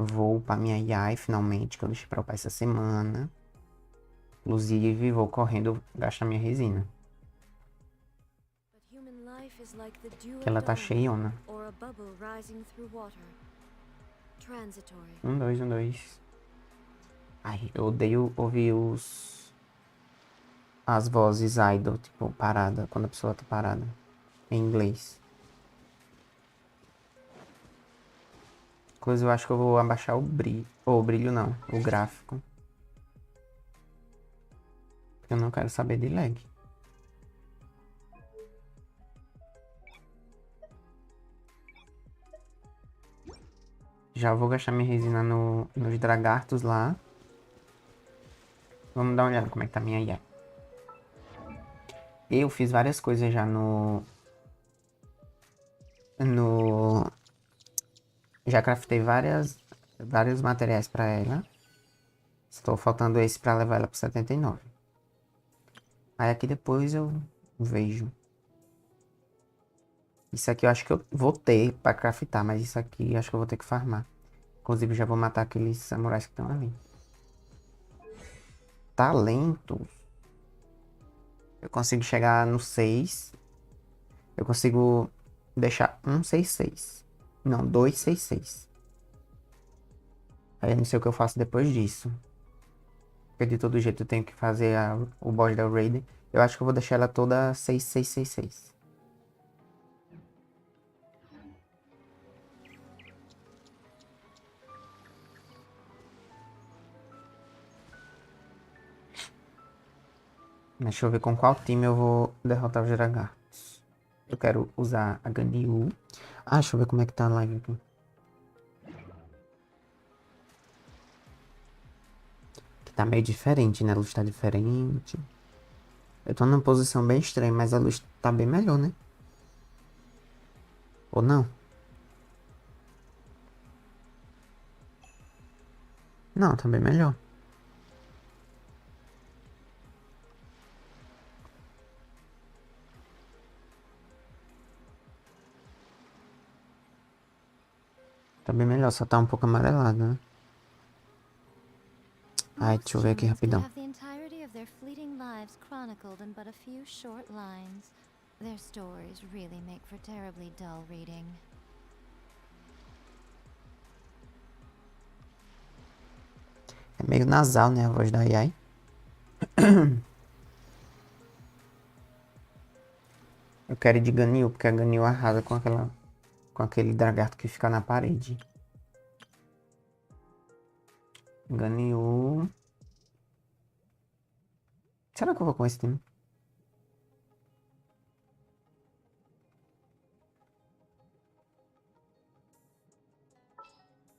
Vou upar minha Yai finalmente, que eu deixei pra upar essa semana. Inclusive, vou correndo gastar minha resina. Que ela tá cheiona. Um, dois. Ai, eu odeio ouvir as vozes idle, tipo, parada, quando a pessoa tá parada. Em inglês. Inclusive, eu acho que eu vou abaixar o brilho. Ou o brilho não, o gráfico. Porque eu não quero saber de lag. Já vou gastar minha resina nos dragartos lá. Vamos dar uma olhada como é que tá minha IA. Eu fiz várias coisas já já craftei vários materiais pra ela. Estou faltando esse pra levar ela pro 79. Aí aqui depois eu vejo. Isso aqui eu acho que eu vou ter pra craftar, mas isso aqui eu acho que eu vou ter que farmar. Inclusive já vou matar aqueles samurais que estão ali. Talento. Eu consigo chegar no 6. Eu consigo deixar 166. Não, 266. Aí eu não sei o que eu faço depois disso. Porque de todo jeito eu tenho que fazer o boss da Raiden. Eu acho que eu vou deixar ela toda 6666. Deixa eu ver com qual time eu vou derrotar os Dragartos. Eu quero usar a Ganyu. Ah, deixa eu ver como é que tá a live aqui. Que tá meio diferente, né? A luz tá diferente. Eu tô numa posição bem estranha, mas a luz tá bem melhor, né? Ou não? Não, tá bem melhor. Tá bem melhor, só tá um pouco amarelado, né? Ai, deixa eu ver aqui rapidão. Their stories really make for terribly dull reading. É meio nasal, né? A voz da Yai. Eu quero ir de Ganyu, porque a Ganyu arrasa com aquele dragarto que fica na parede. Ganyu. Será que eu vou com esse time?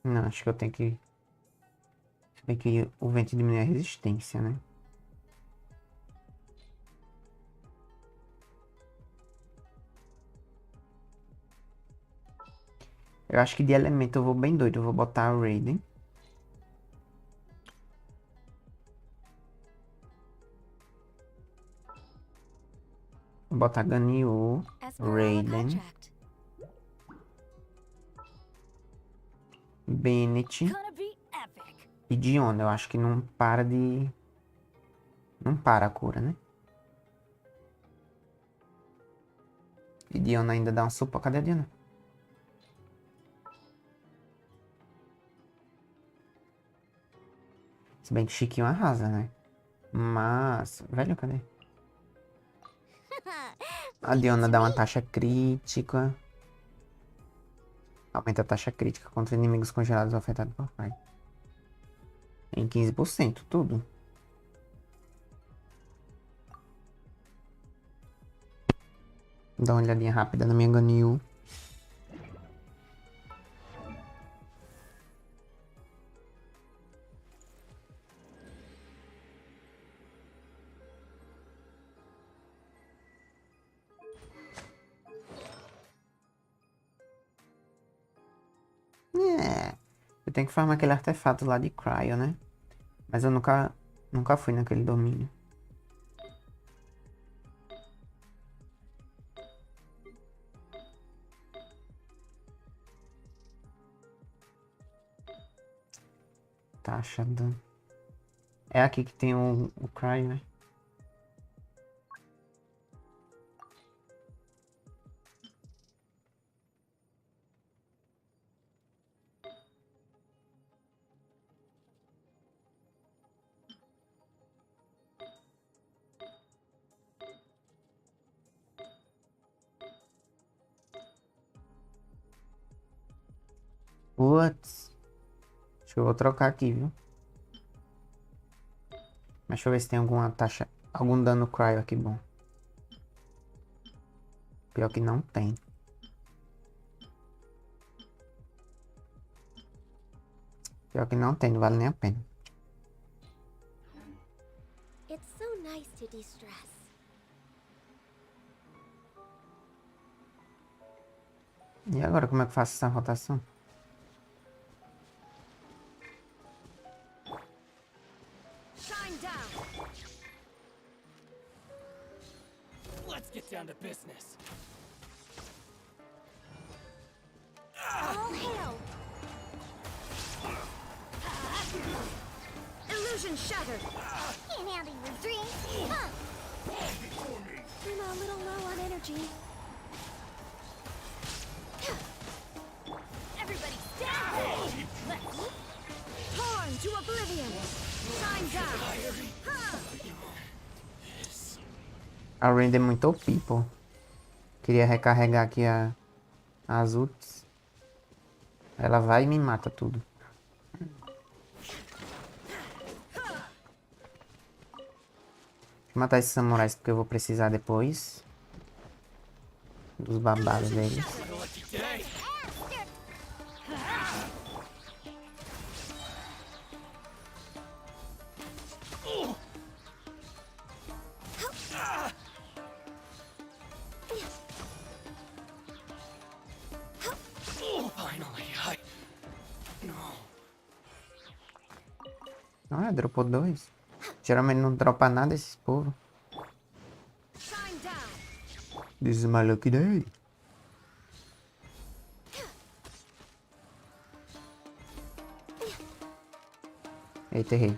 Não, acho que eu tenho que. Se bem que o vento diminui a resistência, né? Eu acho que de elemento eu vou bem doido. Eu vou botar a Raiden. Vou botar Ganyu, Raiden, Bennett e Diona. Eu acho que não para de. Não para a cura, né? E Diona ainda dá um suporte. Cadê a Diona? Se bem que Chiquinho arrasa, né? Mas. Velho, cadê? A Diona dá uma taxa crítica. Aumenta a taxa crítica contra inimigos congelados ou afetados por fire. Em 15%, tudo. Dá uma olhadinha rápida na minha Ganyu. É. Eu tenho que farmar aquele artefato lá de Cryo, né? Mas eu nunca fui naquele domínio. Taxa do... É aqui que tem o Cry, né? Putz. Acho que eu vou trocar aqui, viu? Mas deixa eu ver se tem alguma taxa... Algum dano Cryo aqui bom. Pior que não tem. Pior que não tem, não vale nem a pena. It's so nice to de-stress. E agora, como é que eu faço essa rotação? Shine down. Let's get down to business. All hail. Illusion shattered. Can't handle your dreams. Huh. I'm a little low on energy. Everybody stand! Let's torn to oblivion. Shine down. A Rand é muito OP, pô. Queria recarregar aqui as ults. Ela vai e me mata tudo. Vou matar esses samurais porque eu vou precisar depois. Dos babados deles. Finally, No. Ah, dropou 2. Geralmente não dropa nada esses povos. Shine down. This is my lucky day. Eita, errei.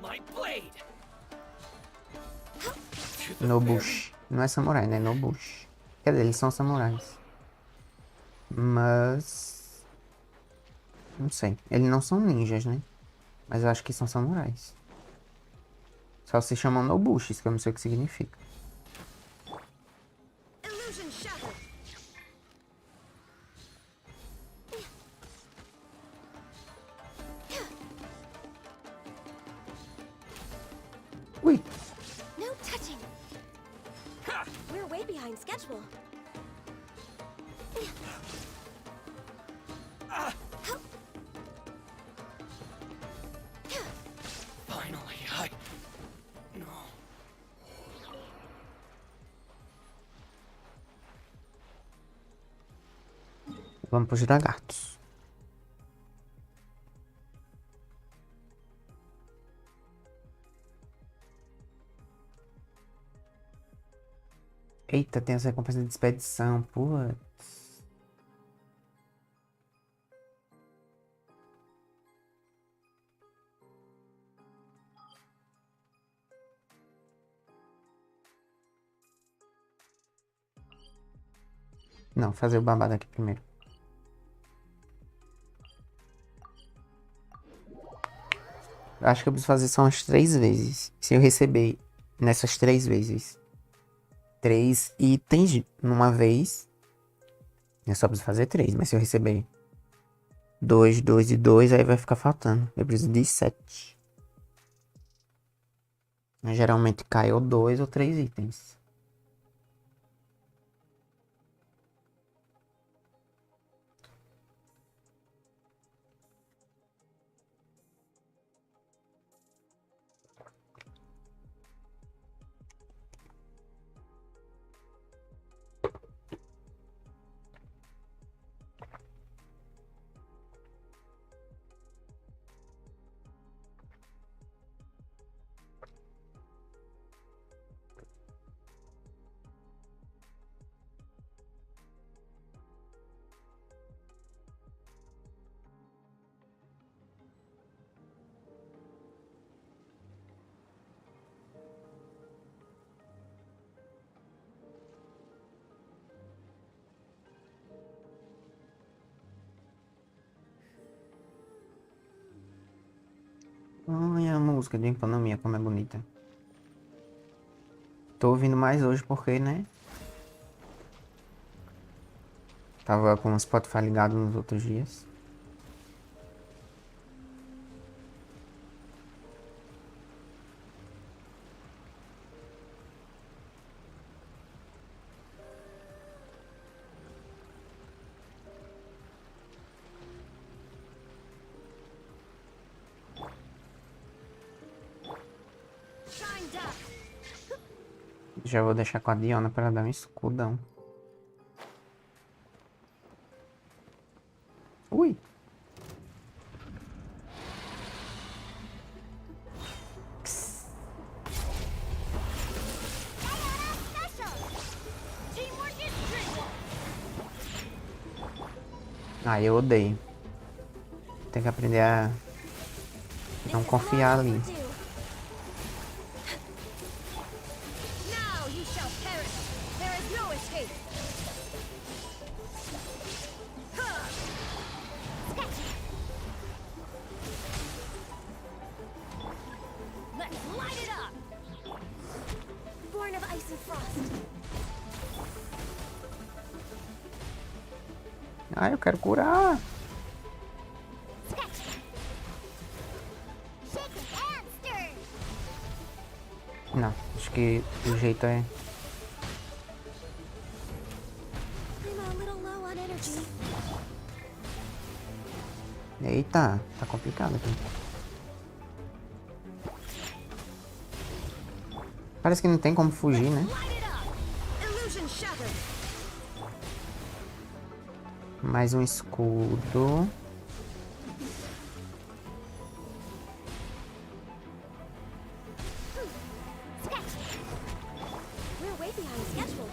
My blade. No bush. Não é samurai, né? No bush. Quer dizer, eles são samurais. Mas... Não sei. Eles não são ninjas, né? Mas eu acho que são samurais. Só se chamam no bush, isso que eu não sei o que significa. Illusion shattered. Ui! No touching. We're way behind schedule. Finally, No. Vamos pros lagartos. Eita, tem essa recompensa de expedição. Putz. Não, fazer o babado aqui primeiro. Acho que eu preciso fazer só umas 3 vezes. Se eu receber nessas 3 vezes 3 itens numa vez, eu só preciso fazer 3. Mas se eu receber 2, 2 e 2, aí vai ficar faltando. Eu preciso de 7. Geralmente cai ou 2 ou 3 itens. música de economia, como é bonita. Tô ouvindo mais hoje porque, né? Tava com o Spotify ligado nos outros dias. Shine down. Já vou deixar com a Diona pra ela dar um escudão. Ui! Special. Teamwork is tricky. Ah, eu odeio. Tem que aprender a não confiar ali. Now you shall perish. There is no escape. Huh. Sketchy. Let's light it up. Born of ice and frost. Ah, eu quero curar. Sketchy. Shake and stir. Não, acho que o jeito é... I'm a little low on energy. Eita, tá complicado aqui. Parece que não tem como fugir, né? Light it up. Illusion shattered. Mais um escudo. Sketchy. We're way behind schedule.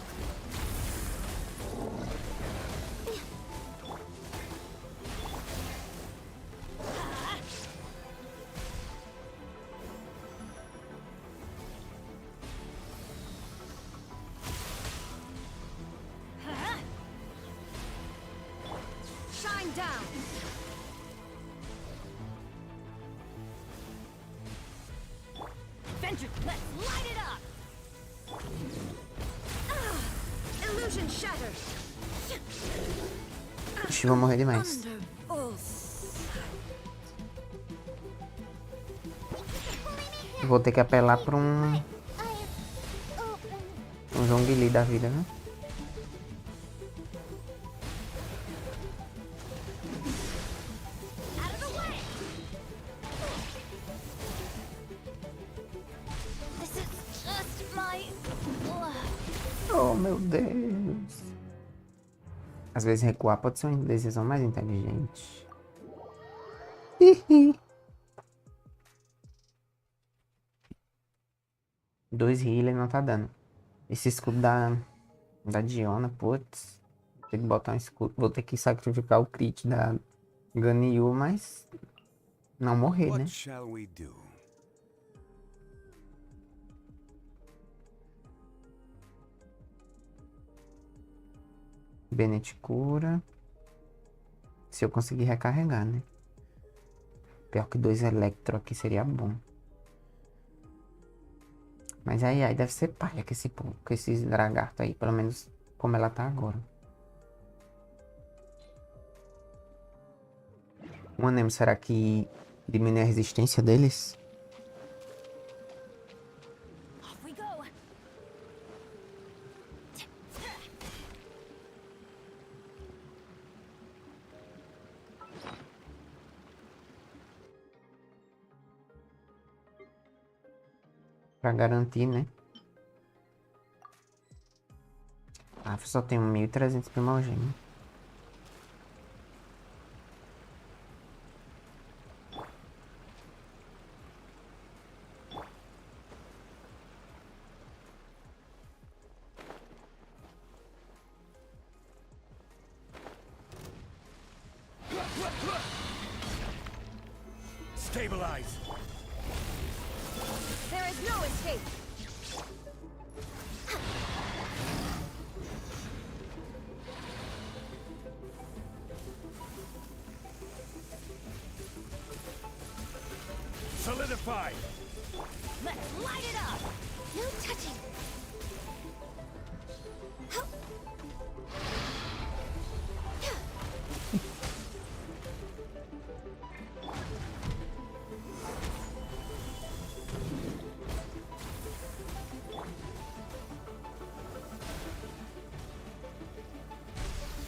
Shine down. Vengeance, let's light it up. Illusion shattered. Ixi, vou morrer demais. Vou ter que apelar pra um Zhongli da vida, né? Out of the way. This is just my. Oh, meu Deus. Às vezes recuar pode ser uma decisão mais inteligente. Hihi. 2 healer não tá dando. Esse escudo da Diona, putz. Vou ter que botar um escudo. Vou ter que sacrificar o crit da Ganyu, mas não morrer, né? What shall we do? Bennett cura. Se eu conseguir recarregar, né? Pior que 2 Electro aqui seria bom. Mas aí deve ser palha com esse lagarto aí. Pelo menos como ela tá agora. O Anemo, será que diminui a resistência deles? Off we go. Pra garantir, né? Ah, só tenho 1.300 primogênio. Stabilize. There is no escape. Solidify. Let's light it up. No touching.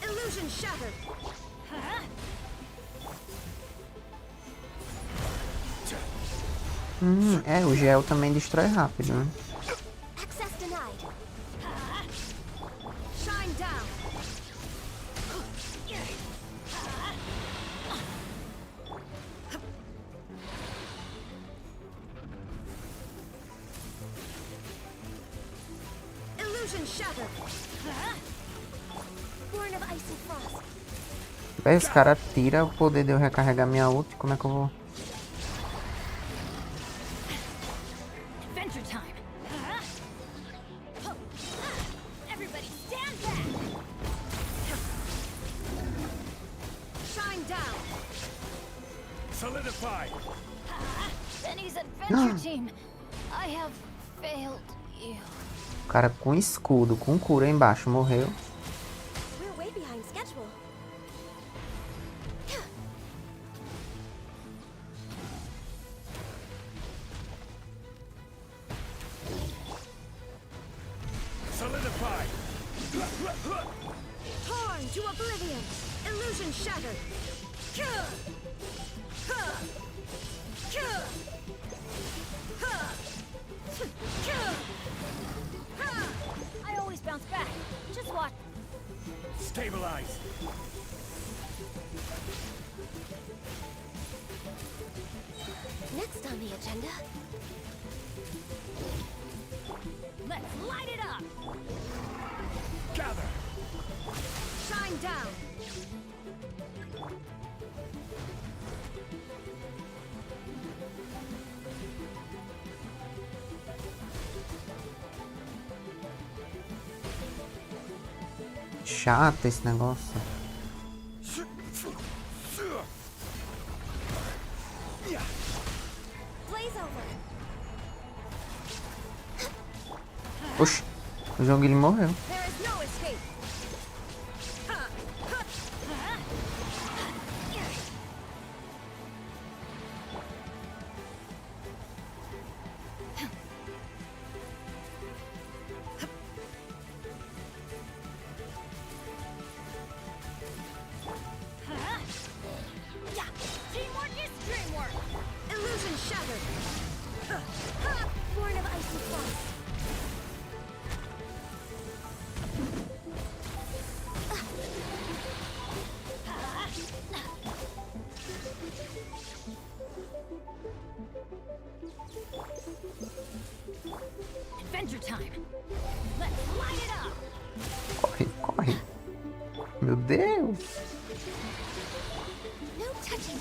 Illusion shattered. O gel também destrói rápido, né? Access denied. Shine down. Illusion shattered. Born of ice and frost. Véi, os caras tiram o poder de eu recarregar minha ult. Como é que eu vou? Adventure time. Everybody stand back. Shine down. Solidify! Benny's adventure team. I have failed you. O cara com escudo, com cura embaixo, morreu. We're way behind schedule. Solidify! Torn to oblivion. Illusion shattered. I always bounce back. Just watch. Stabilize! Next on the agenda. Let's light it up. Gather! Shine down. Chato esse negócio. Blaze over. Oxi, o jogo ele morreu. There is no escape. Teamwork is dreamwork. Illusion shattered. Born of ice and frost. Adventure time. Let's light it up. Corre, corre. Meu Deus. No touching.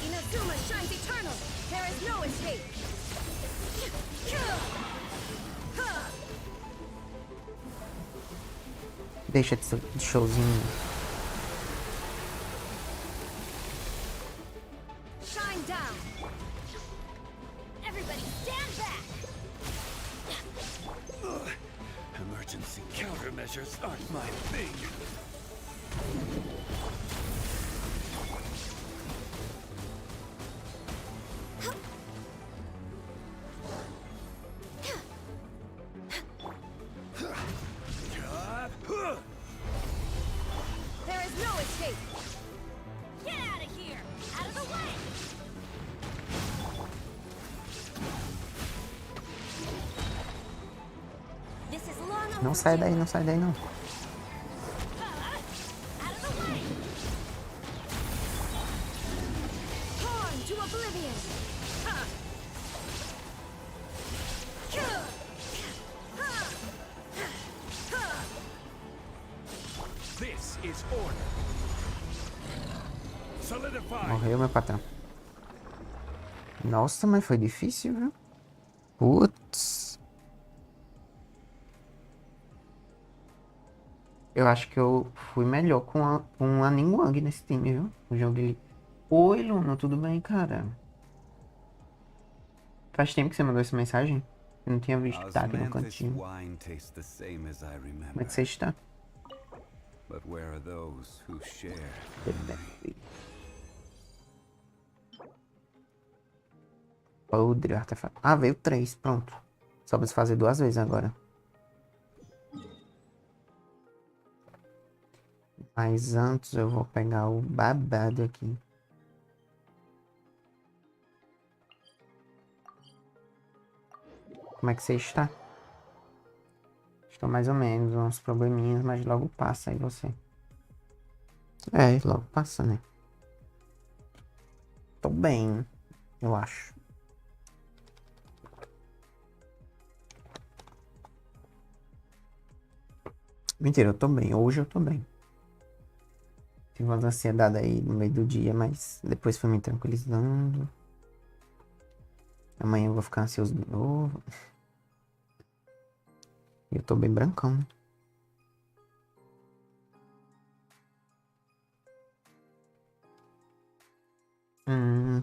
Inazuma shines eternal. There is no escape. Deixa de showzinho. Shine down. Everybody stand back. Emergency countermeasures aren't my thing. There is no escape. Get out of here. Out of the way. This is long overdue. Não sai daí, não sai daí não. Out of the way. Torn to oblivion. This is order. Solidify! Morreu, meu patrão. Nossa, mas foi difícil, viu? Putz. Eu acho que eu fui melhor com a Ningguang nesse time, viu? O jogo ele Oi, Luna, tudo bem, cara? Faz tempo que você mandou essa mensagem? Eu não tinha visto que tá aqui no Osmanthus cantinho. wine tastes the same as I Como remember. é que você está? But where are those who share Tudo the bem. memory? Podre, artefato. Ah, veio 3, pronto. Só preciso fazer 2 vezes agora. Mas antes eu vou pegar o babado aqui. Como é que você está? Estou mais ou menos, uns probleminhas, mas logo passa aí você. É, logo passa, né? Tô bem, eu acho. Mentira, eu tô bem. Hoje eu tô bem. Tive umas ansiedades aí no meio do dia, mas depois fui me tranquilizando. Amanhã eu vou ficar ansioso de novo. E eu tô bem brancão. Hum.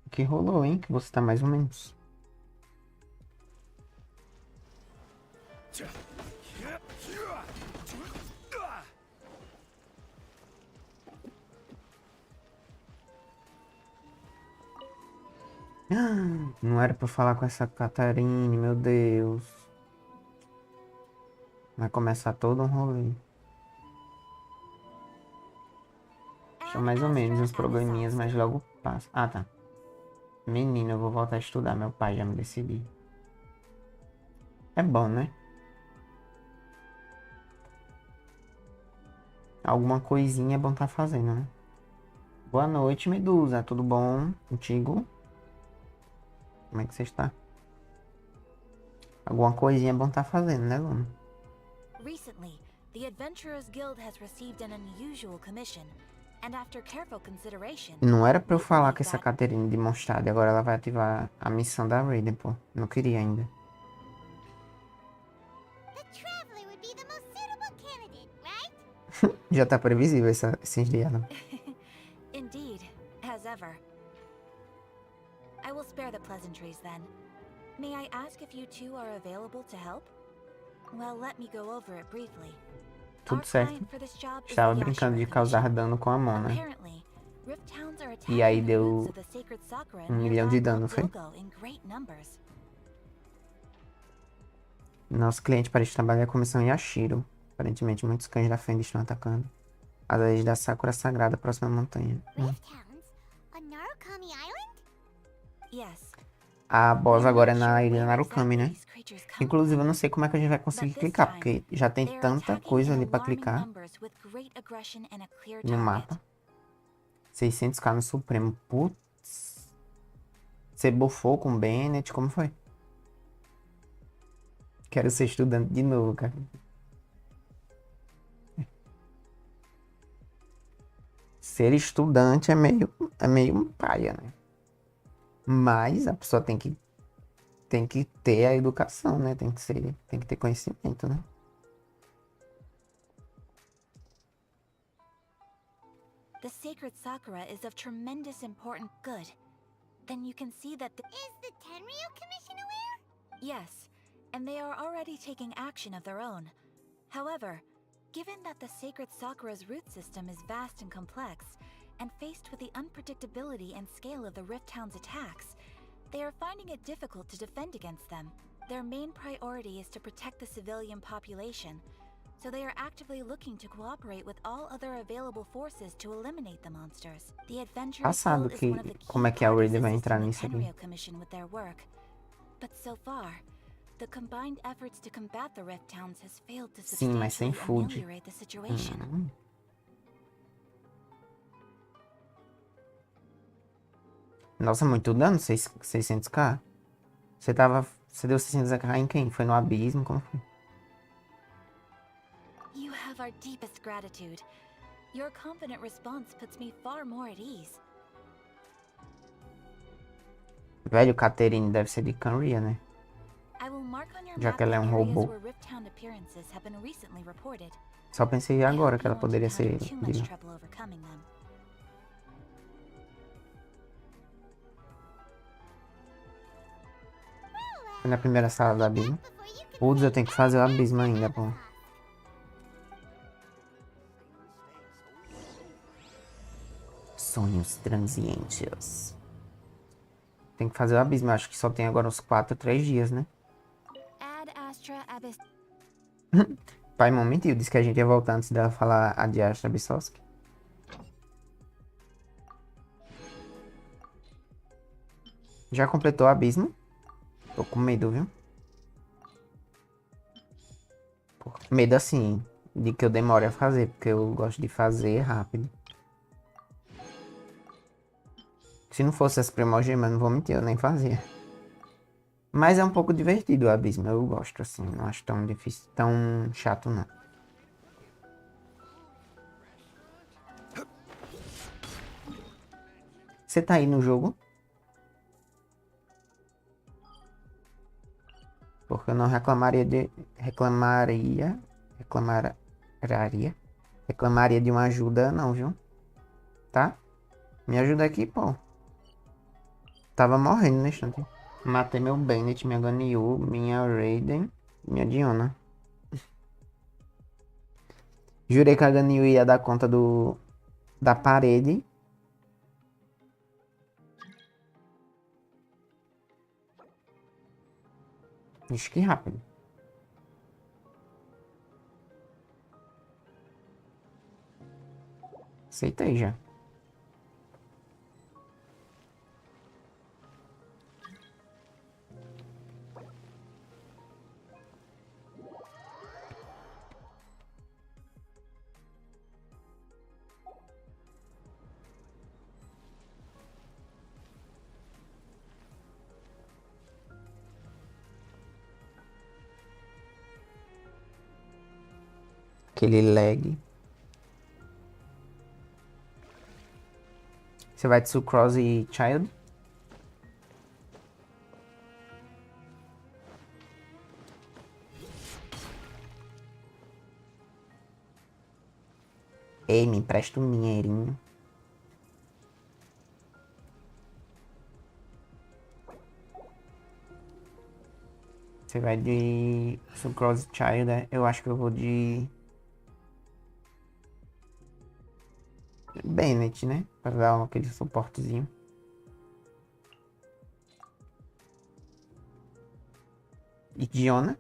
O que rolou, hein? Que você tá mais ou menos. Não era pra eu falar com essa Catarine, meu Deus. Vai começar todo um rolê. São mais ou menos uns probleminhas, mas logo passa. Ah, tá. Menina, eu vou voltar a estudar. Meu pai já me decidi. É bom, né? Alguma coisinha é bom tá fazendo, né? Boa noite, Medusa. Tudo bom contigo? Como é que você está? Alguma coisinha é bom tá fazendo, né, Luna? Recently, the Adventurers Guild has received an unusual commission, and after careful consideration, Não era pra eu we falar believe com essa that Caterine de Mondstadt. Agora ela vai ativar a missão da Raiden, pô. Não queria ainda. the Traveler would be the most suitable candidate, right? Já tá previsível esses dias, né? Indeed, as ever. I will spare the pleasantries then. May I ask if you two are available to help? Well, let me go over it briefly. Tudo Our certo. client for this job is Estava the brincando de Yashiro causar Commission. dano com a mão, né? Apparently, Rift Towns are E aí attacking the roots deu of the sacred Sakura 1 milhão de nearby dano, Mount foi? Yogo in great numbers. Nosso cliente parece trabalhar com a missão Yashiro. Aparentemente, muitos cães da Fenda estão atacando as leis da Sakura Sagrada próxima à montanha. Rift Towns? On Narukami Island? Yes. A boss We're agora é not na sure ilha where Narukami, exactly né? these creatures come Inclusive, eu from, não sei como é que a gente vai but conseguir this clicar, time, porque já tem they are tanta attacking coisa in ali pra alarming clicar numbers with great aggression and a clear no target. mapa. 600k no Supremo. Putz. Você bufou com o Bennett? Como foi? Quero ser estudante de novo, cara. Ser estudante é meio paia, né? Mas a pessoa tem que ter a educação, né? Tem que ter conhecimento, né? The sacred Sakura is of tremendous important good. Then you can see that Is the Tenryu Commission aware? Yes, and they are already taking action of their own. However, given that the sacred Sakura's root system is vast and complex, and faced with the unpredictability and scale of the Rift Town's attacks, they are finding it difficult to defend against them. Their main priority is to protect the civilian population, so they are actively looking to cooperate with all other available forces to eliminate the monsters. The Adventurers Passado Guild is que one of the key como é que a parties Raiden vai entrar assisting the nisso aqui. Tenryu Commission with their work. But so far, the combined efforts to combat the Rift Towns has failed to Sim, mas sem substantially food. ameliorate the situation. Nossa, muito dano, 600k. Você deu 600k em quem? Foi no abismo? Como foi? You have our deepest gratitude. Your confident response puts me far more at ease. Velho, Caterine deve ser de Canria, né? I will mark on your Já map que ela é the um areas robô. where Rifttown appearances have been recently reported. Só pensei I agora hope que you ela won't poderia encounter ser too much vilã. trouble overcoming them. Foi na primeira sala do abismo. Putz, eu tenho que fazer o abismo ainda, pô. Sonhos transientes. Tem que fazer o abismo. Acho que só tem agora uns 4, 3 dias, né? Ad Astra Abyss. Pai, não mentiu. Disse que a gente ia voltar antes dela falar a de Astra Bissoski. Já completou o abismo? Tô com medo, viu? Medo assim, de que eu demore a fazer, porque eu gosto de fazer rápido. Se não fosse as primogemas, não vou mentir, eu nem fazia. Mas é um pouco divertido o abismo, eu gosto assim, não acho tão difícil, tão chato não. Você tá aí no jogo? Porque eu não reclamaria de... Reclamaria de uma ajuda não, viu? Tá? Me ajuda aqui, pô. Tava morrendo nesse instante. Matei meu Bennett, minha Ganyu, minha Raiden, minha Diona. Jurei que a Ganyu ia dar conta da parede. Ixi, que rápido. Aceitei já. Aquele lag. Você vai de Sucrose e Child? Ei, me empresta um dinheirinho. Você vai de Sucrose Child, né? Eu acho que eu vou de Bennett, né? Pra dar aquele suportezinho. E Diona.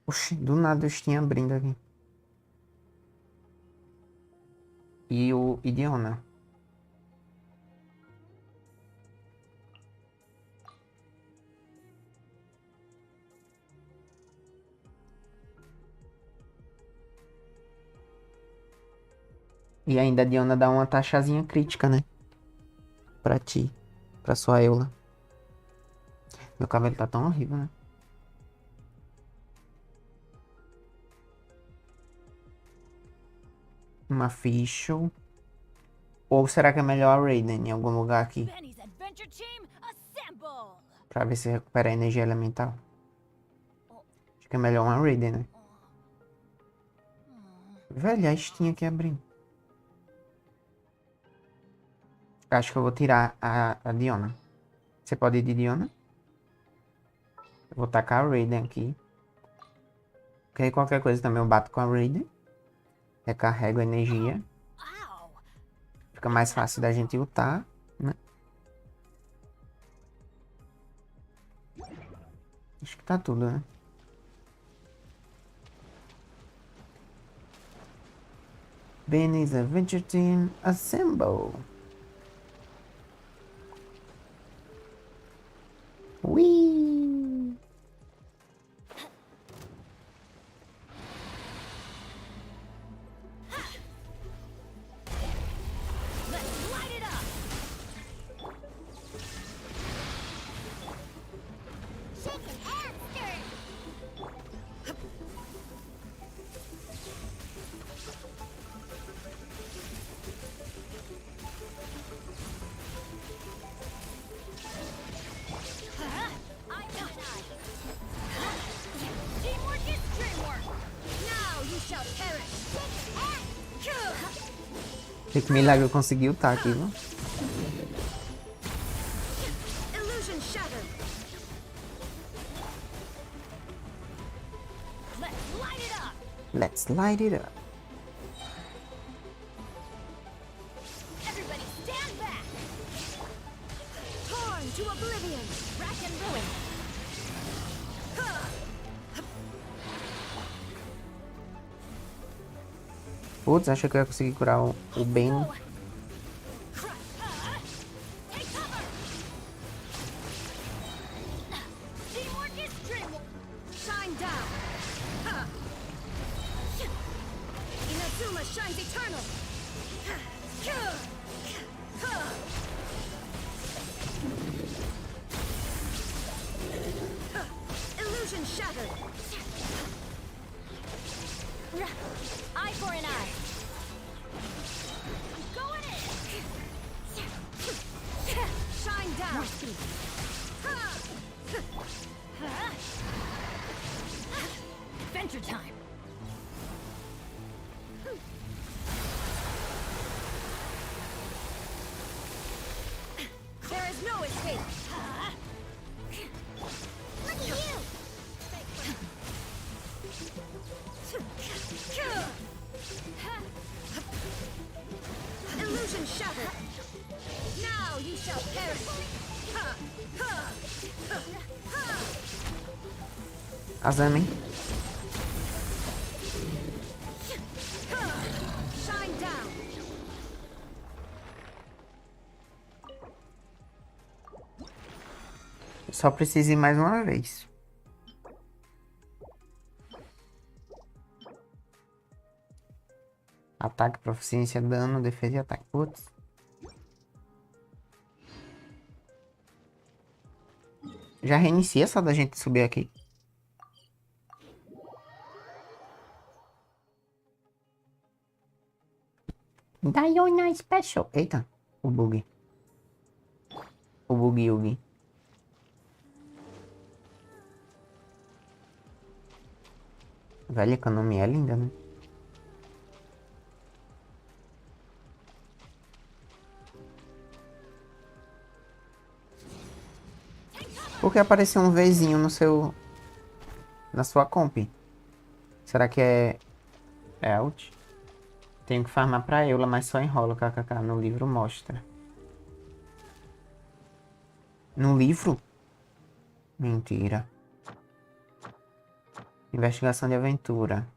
Oxi, do nada eu tinha abrindo aqui. E o Diona. E ainda a Diona dá uma taxazinha crítica, né? Pra ti. Pra sua Eula. Meu cabelo tá tão horrível, né? Uma Fischl. Ou será que é melhor a Raiden em algum lugar aqui? Benny's Adventure Team, assemble! Pra ver se recupera a energia elemental. Acho que é melhor uma Raiden, né? Velho, a Steam aqui abrindo. Acho que eu vou tirar a Diona. Você pode ir de Diona? Eu vou tacar a Raiden aqui. Porque aí qualquer coisa também eu bato com a Raiden. Recarrego a energia. Fica mais fácil da gente lutar, né? Acho que tá tudo, né? Benny's Adventure Team, assemble! Whee! Let's light it up! Shaken and stirred. Que milagre eu consegui o aqui, viu? Illusion shattered. Let's light it up. Let's light it up. Everybody stand back. Torn to oblivion. Rack and ruin. Putz, achei que eu ia conseguir curar o Ben. Shine down. Inazuma shines eternal. Illusion shattered. Eye for an eye. Going in. Shine down. More speed. Adventure time. There is no escape. Look at you. Illusion shattered. Now you shall perish. Azami. Shine down. Só preciso ir mais uma vez. Ataque, proficiência, dano, defesa e ataque. Putz. Já reinicia só da gente subir aqui. Diona Special. Eita, o bug. O bug Yugi. Velho, a economia é linda, né? Porque apareceu um Vzinho no seu... na sua comp. Será que é... é out? Tenho que farmar pra Eula, mas só enrola, kkk. No livro mostra. No livro? Mentira. Investigação de aventura.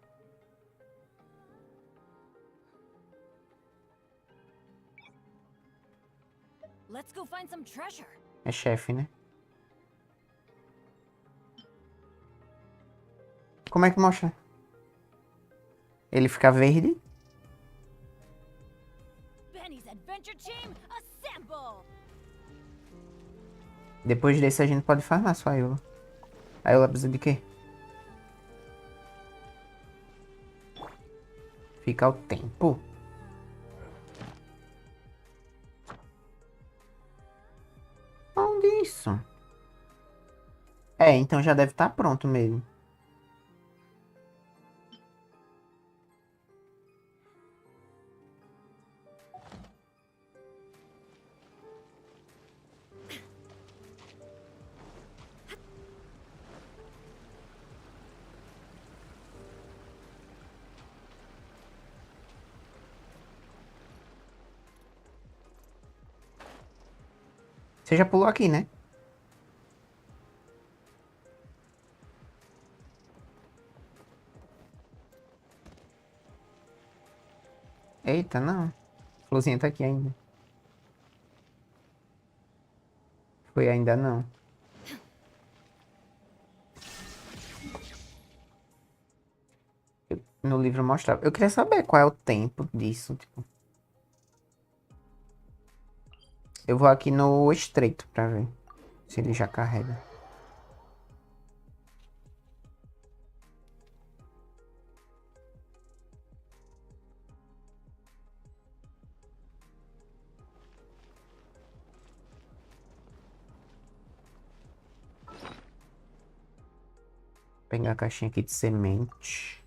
Let's go find some treasure. É chefe, né? Como é que mostra? Ele fica verde? Benny's Adventure Team, assemble! Depois desse a gente pode farmar só a Eula. A Eula precisa de quê? Fica o tempo. Onde isso? É, então já deve estar pronto mesmo. Você já pulou aqui, né? Eita, não. A florzinha tá aqui ainda. Foi ainda não. No livro mostrava. Eu queria saber qual é o tempo disso, tipo. Eu vou aqui no estreito pra ver se ele já carrega. Pegar a caixinha aqui de semente.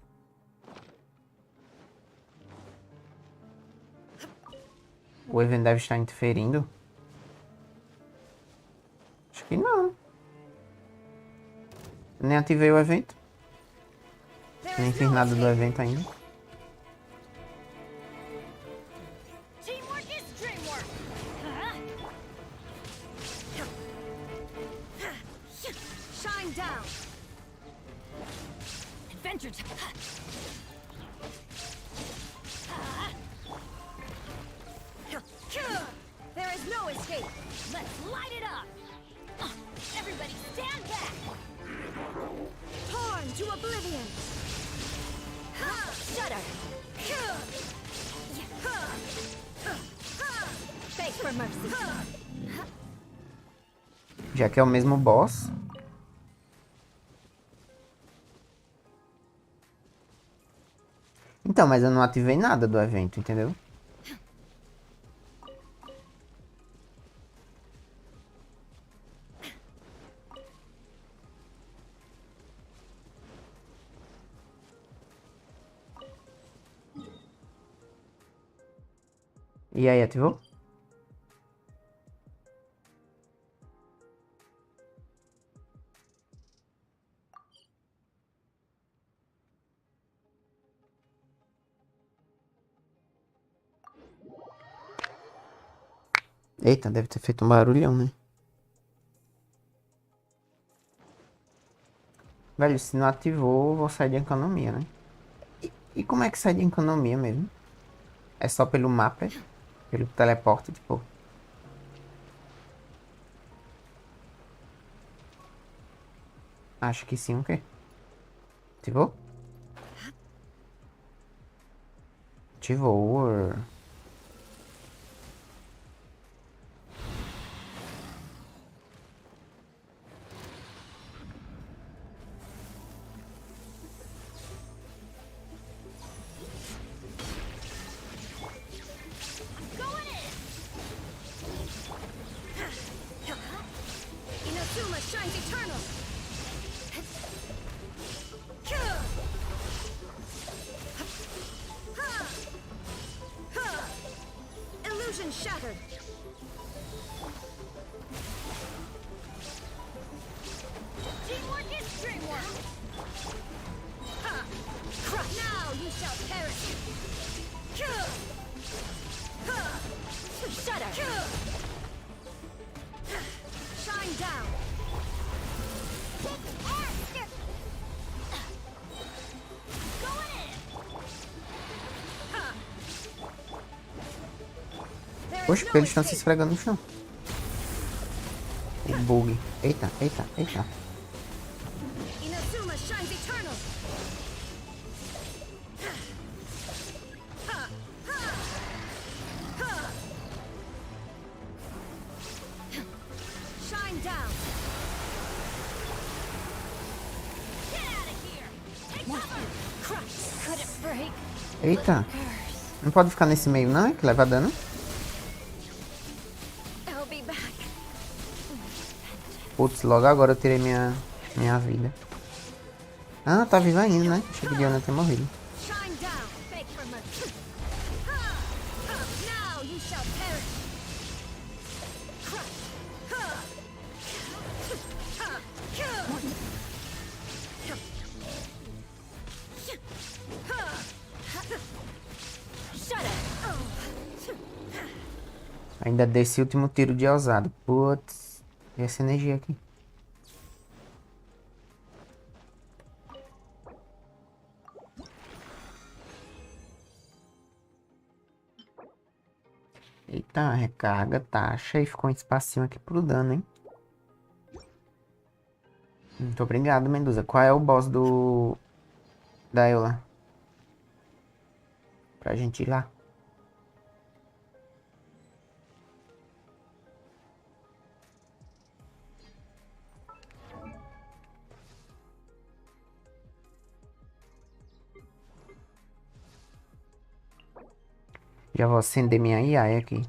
O evento deve estar interferindo. Acho que não. Nem ativei o evento. Nem fiz nada do evento ainda. Teamwork is dreamwork. Shine down. Adventure time. There is no escape. Let's light it up. Everybody stand back. Torn to oblivion. Shudder. Beg for mercy. Já que é o mesmo boss. Então, mas eu não ativei nada do evento, entendeu? E aí, ativou? Eita, deve ter feito um barulhão, né? Velho, se não ativou, eu vou sair de economia, né? E como é que sai de economia mesmo? É só pelo mapa? Pelo teleporte, tipo... Acho que sim, o quê? Ativou? Ativou. Inazuma shines eternal. Illusion shattered. Teamwork is dreamwork. Now you shall perish. Shudder. Shine down. Poxa, porque eles estão se esfregando no chão. O bug. Eita, eita, eita. Inazuma shines eternal. Shine down. Get out of here. Take cover. Crush. Could it break? Eita. Não pode ficar nesse meio não, é que leva dano. I'll be back. Putz, logo agora eu tirei minha vida. Ah, tá viva ainda, né? Achei que Diana ter morrido. Shine down. Beg for mercy. Now you shall perish. Ainda dei esse último tiro de ousado. Putz, e essa energia aqui. Eita, recarga, taxa e ficou um espacinho aqui pro dano, hein? Muito obrigado, Mendoza. Qual é o boss da Eula? Pra gente ir lá. Já vou acender minha AI aqui.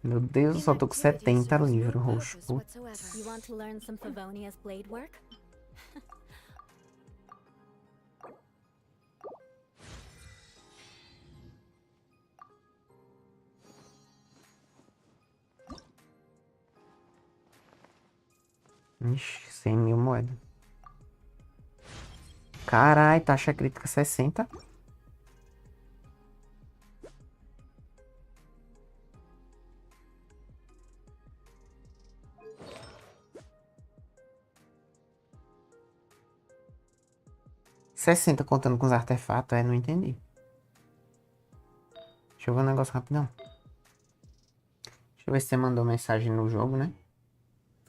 Meu Deus, eu só tô com 70 livros roxo. Putz. You want to learn some Favonia's blade work? Ixi, 100 mil moedas. Carai, taxa crítica 60. Contando com os artefatos, não entendi. Deixa eu ver um negócio rapidão. Deixa eu ver se você mandou mensagem no jogo, né?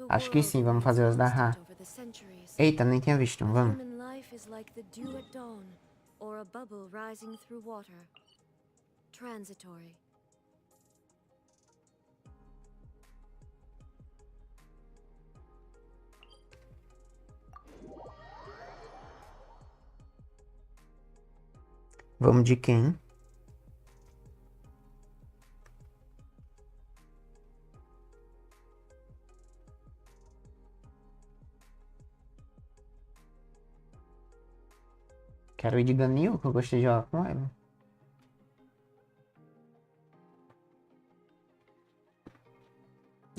Acho que sim, vamos fazer as da Ra. Eita, nem tinha visto, vamos. Human life is like the dew at dawn, or a bubble rising through water. Transitory. Vamos de quem? Quero ir de Ganil, que eu gostei de jogar com ela.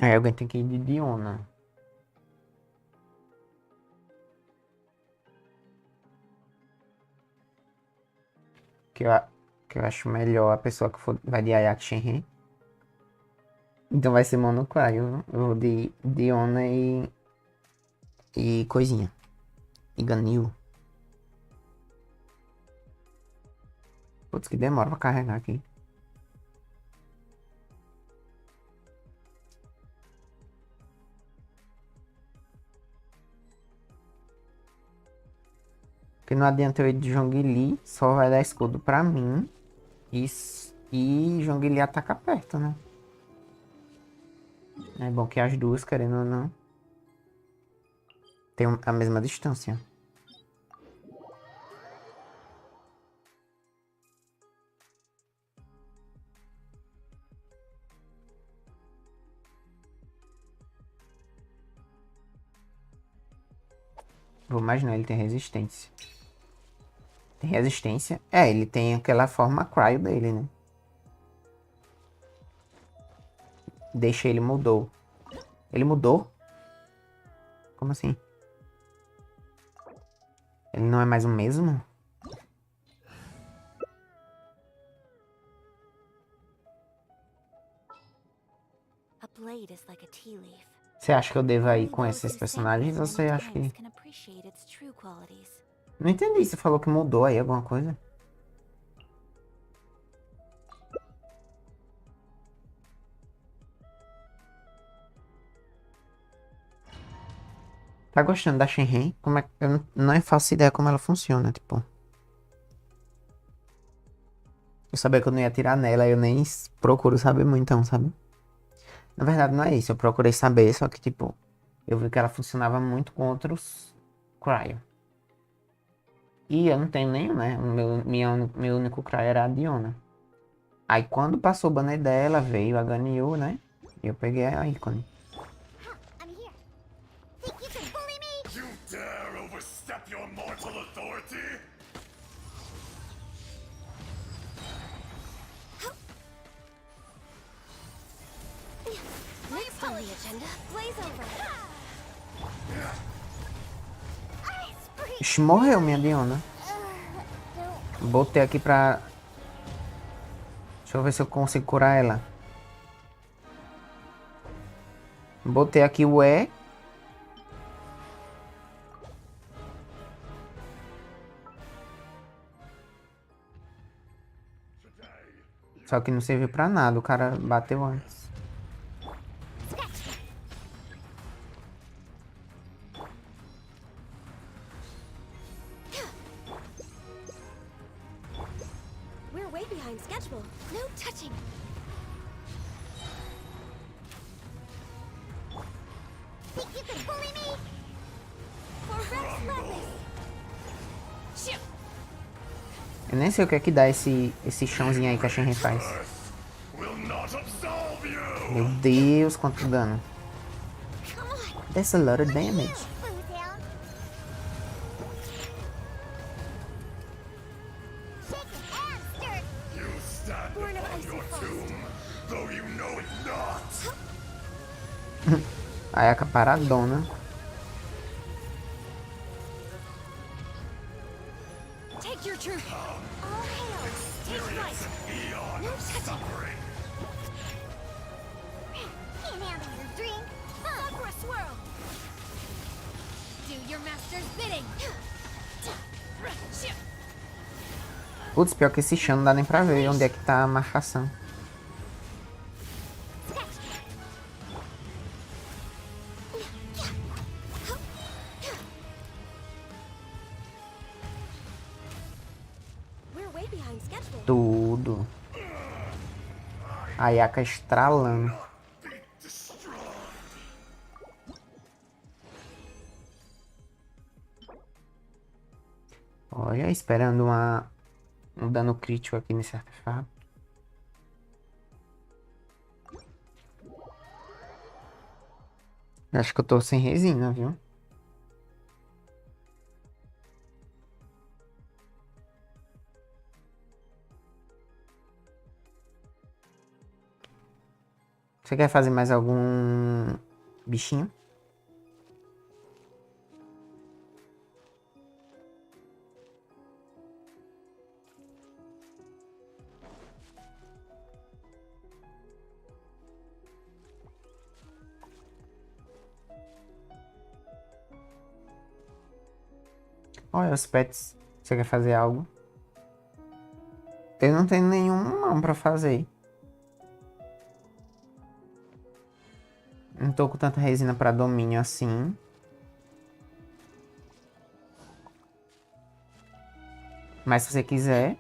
Aí alguém tem que ir de Diona. Que eu acho melhor a pessoa que for, vai de Ayak Shenhen. Então vai ser Monoclai. Eu vou de Diona e coisinha. E Ganil. Putz, que demora pra carregar aqui. Porque não adianta eu ir de Zhongli, só vai dar escudo pra mim. E Zhongli ataca perto, né? É bom que as duas, querendo ou não, tem a mesma distância. Vou imaginar, ele tem resistência. Tem resistência? É, ele tem aquela forma cryo dele, né? Deixa ele mudou. Ele mudou? Como assim? Ele não é mais o mesmo? A blade is like a tea leaf. Você acha que eu devo ir Only com those esses who personagens? Ou sample você it acha que... ends can appreciate its true qualities. Não entendi. Você falou que mudou aí alguma coisa? Tá gostando da Shenhen? Como é... Eu não faço ideia como ela funciona, tipo... Eu sabia que eu não ia atirar nela, eu nem procuro saber muito, então, sabe? Na verdade, não é isso. Eu procurei saber, só que, tipo... Eu vi que ela funcionava muito contra os Cryo. E eu não tenho nenhum, né? Meu único Cryo era a Diona. Aí, quando passou o banner dela, veio a Ganyu, né? E eu peguei a ícone. I'm here. Think you can bully me? You dare overstep your mortal authority? Next on the agenda, blaze over. Ixi, morreu minha Diona. Botei aqui pra... Deixa eu ver se eu consigo curar ela. Botei aqui o E. Só que não serviu pra nada, o cara bateu antes. We're way behind schedule. No touching. Think you can bully me? For Rex Lapis. Shit. Eu nem sei o que é que dá esse chãozinho aí que a Shenhen faz. Will not absolve you! Meu Deus, quanto dano. Come on. That's a lot of damage. Boo down. Shaken and stirred. You stand Born of upon icy your frost. tomb, though you know it not! Aí a caparadona. Speak your truth. All hail. Take flight. Eon No of touching. suffering. Can't handle your drink. Sakura swirl. Do your master's bidding. Putz, pior que esse chão não dá nem pra ver onde é que tá a marcação. We're way behind schedule. Tudo. A Yaka estralando. Olha, esperando um dano crítico aqui nesse artefato. Acho que eu tô sem resina, viu? Você quer fazer mais algum bichinho? Olha os pets. Você quer fazer algo? Eu não tenho nenhum não pra fazer. Não tô com tanta resina pra domínio assim. Mas se você quiser,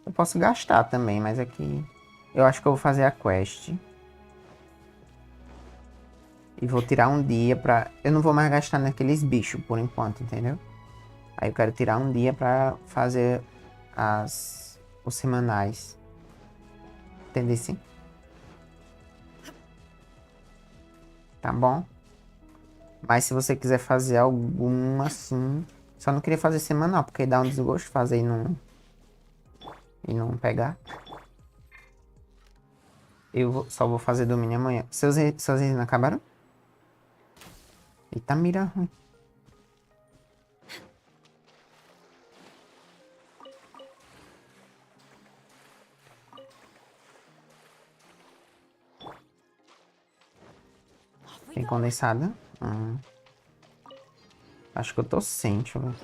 eu posso gastar também, mas aqui eu acho que eu vou fazer a quest. E vou tirar um dia pra... Eu não vou mais gastar naqueles bichos por enquanto, entendeu? Aí eu quero tirar um dia pra fazer os semanais. Entendeu sim? Tá bom? Mas se você quiser fazer algum assim... Só não queria fazer semanal, porque dá um desgosto fazer e não pegar. Só vou fazer domínio amanhã. Seus não acabaram? Eita, mira ruim. Tem condensada? Acho que eu tô sem, deixa eu ver.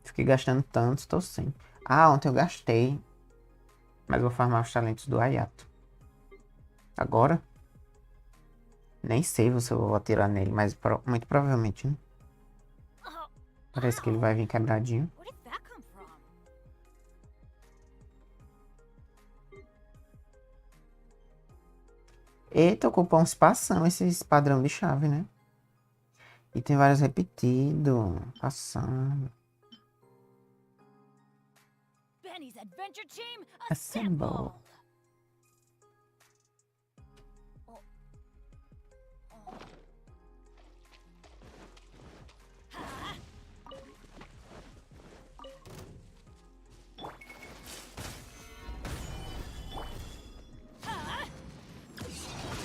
Fiquei gastando tanto, tô sem. Ah, ontem eu gastei. Mas vou farmar os talentos do Hayato. Agora? Nem sei se eu vou atirar nele, mas muito provavelmente, né? Parece que ele vai vir quebradinho. Where did that come from? Eita, ocupa um espação esse padrão de chave, né? E tem vários repetidos. Passando. Benny's adventure team Assemble.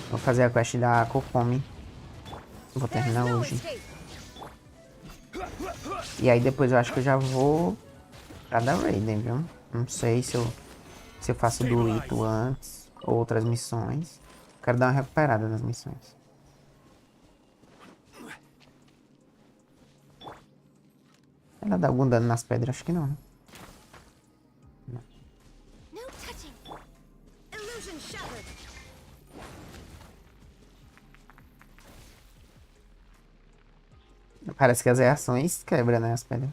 Vou fazer a quest da kokomi. Vou terminar hoje. E aí depois eu acho que eu já vou pra da Raiden, viu? Não sei se eu faço do Ito antes ou outras missões. Quero dar uma recuperada nas missões. Ela dá algum dano nas pedras? Acho que não, né? No touching. Illusion shattered. Parece que as reações quebram, né? As pedras.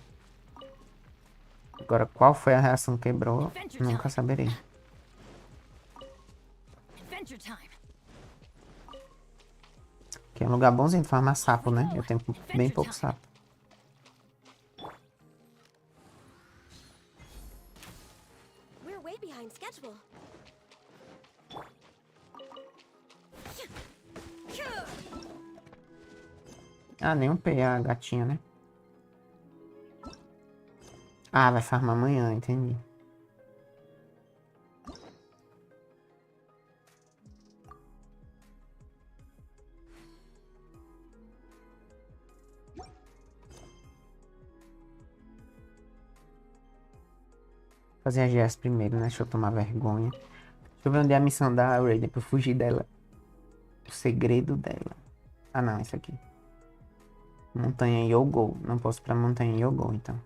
Agora, qual foi a reação que quebrou? Nunca saberei. Adventure time. Que é um lugar bonzinho de farmar sapo, né? Eu tenho bem pouco sapo. We're way behind schedule. Ah, nem um P a gatinha, né? Ah, vai farmar amanhã, entendi. Fazer as GS primeiro, né? Deixa eu tomar vergonha. Deixa eu ver onde é a missão da Raiden pra eu fugir dela. O segredo dela. Ah, não, isso aqui. Montanha Yogo. Não posso ir pra Montanha Yogo, então.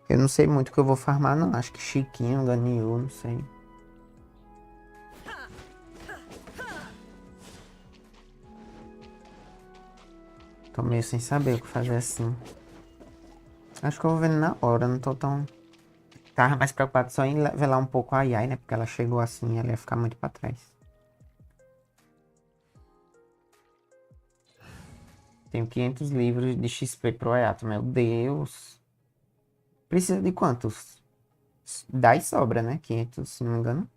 Eu não sei muito o que eu vou farmar, não. Acho que Chiquinho, Ganyu, não sei. Tô meio sem saber o que fazer assim. Acho que eu vou vendo na hora, não tô tão... Tava mais preocupado só em levelar um pouco a Yai, né? Porque ela chegou assim, ela ia ficar muito pra trás. Tenho 500 livros de XP pro Ayato, meu Deus. Precisa de quantos? 10 sobra, né? 500, se não me engano.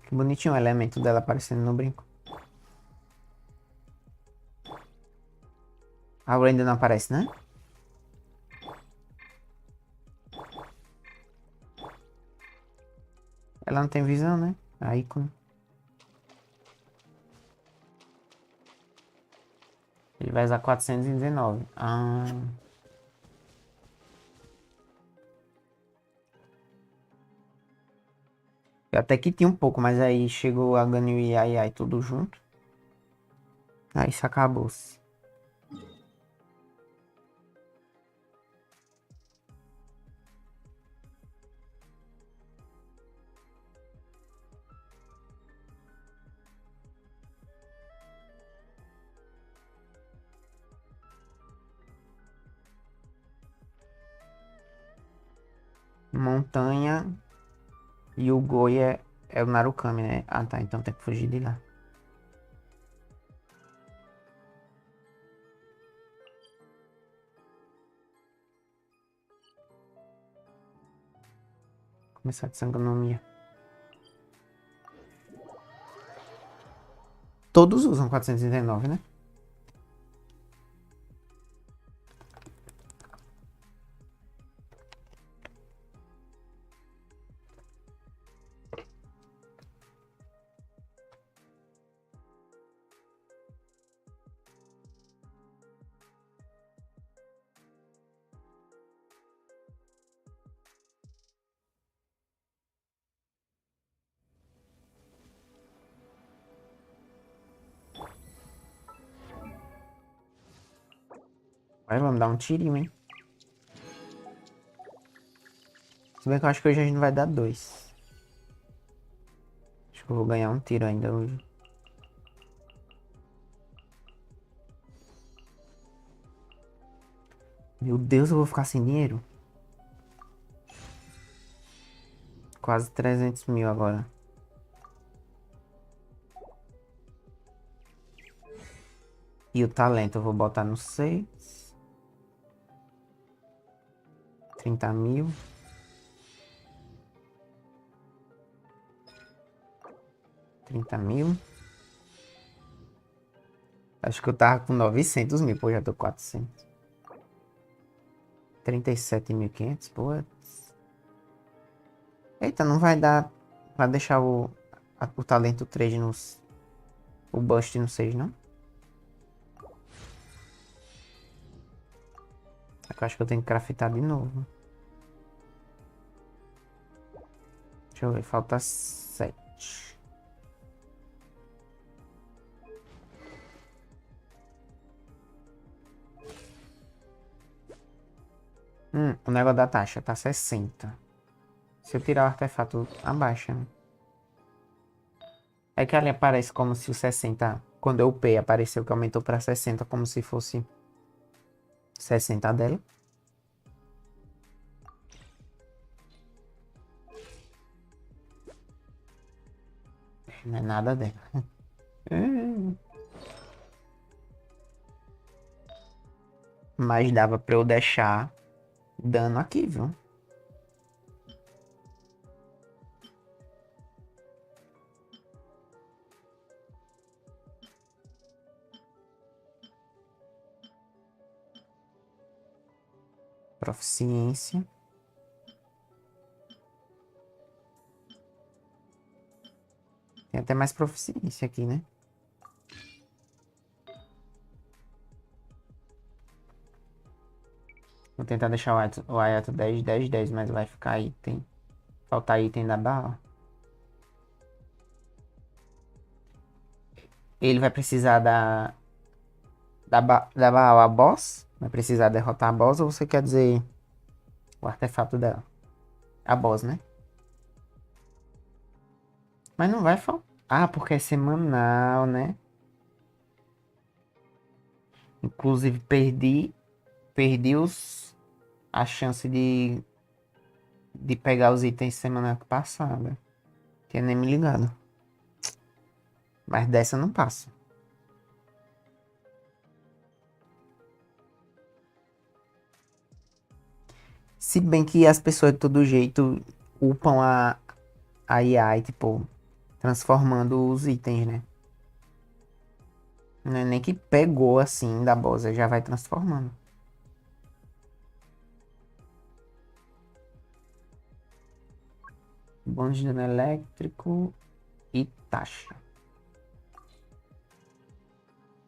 Que bonitinho o elemento dela aparecendo no brinco. A Aura ainda não aparece, né? Ela não tem visão, né? A ícone. Ele vai usar 419. Ah. Eu até que tinha um pouco, mas aí chegou a Ganyu e Ai Ai tudo junto. Aí isso acabou-se. Montanha e o Goi é o Narukami, né? Ah, tá. Então tem que fugir de lá. Começar de sangonomia. Todos usam 439, né? Vai, vamos dar um tirinho, hein? Se bem que eu acho que hoje a gente vai dar 2. Acho que eu vou ganhar um tiro ainda hoje. Meu Deus, eu vou ficar sem dinheiro. Quase 300 mil agora. E o talento eu vou botar no 6. 30 mil. 30 mil. Acho que eu tava com 900 mil, pô, já tô 400. 37.500, pô. Eita, não vai dar pra deixar o talento 3 nos... O bust no 6, não? É que eu acho que eu tenho que craftar de novo. Deixa eu ver, falta 7. O negócio da taxa tá 60. Se eu tirar o artefato, abaixa, né? É que ali aparece como se o 60... Quando eu upei, apareceu que aumentou pra 60, como se fosse 60 dela. Não é nada dela. Mas dava pra eu deixar dano aqui, viu? Proficiência. Tem até mais proficiência aqui, né? Vou tentar deixar o Ayato 10, 10, 10, mas vai ficar item. Faltar item da bala. Ele vai precisar da bala a boss? Vai precisar derrotar a boss ou você quer dizer o artefato dela? A boss, né? Mas não vai faltar. Ah, porque é semanal, né? Inclusive perdi a chance de pegar os itens semana passada. Tinha nem me ligado. Mas dessa eu não passo. Se bem que as pessoas de todo jeito upam a AI, tipo, transformando os itens, né? Não é nem que pegou assim da boss, já vai transformando. Bônus de dano elétrico e taxa.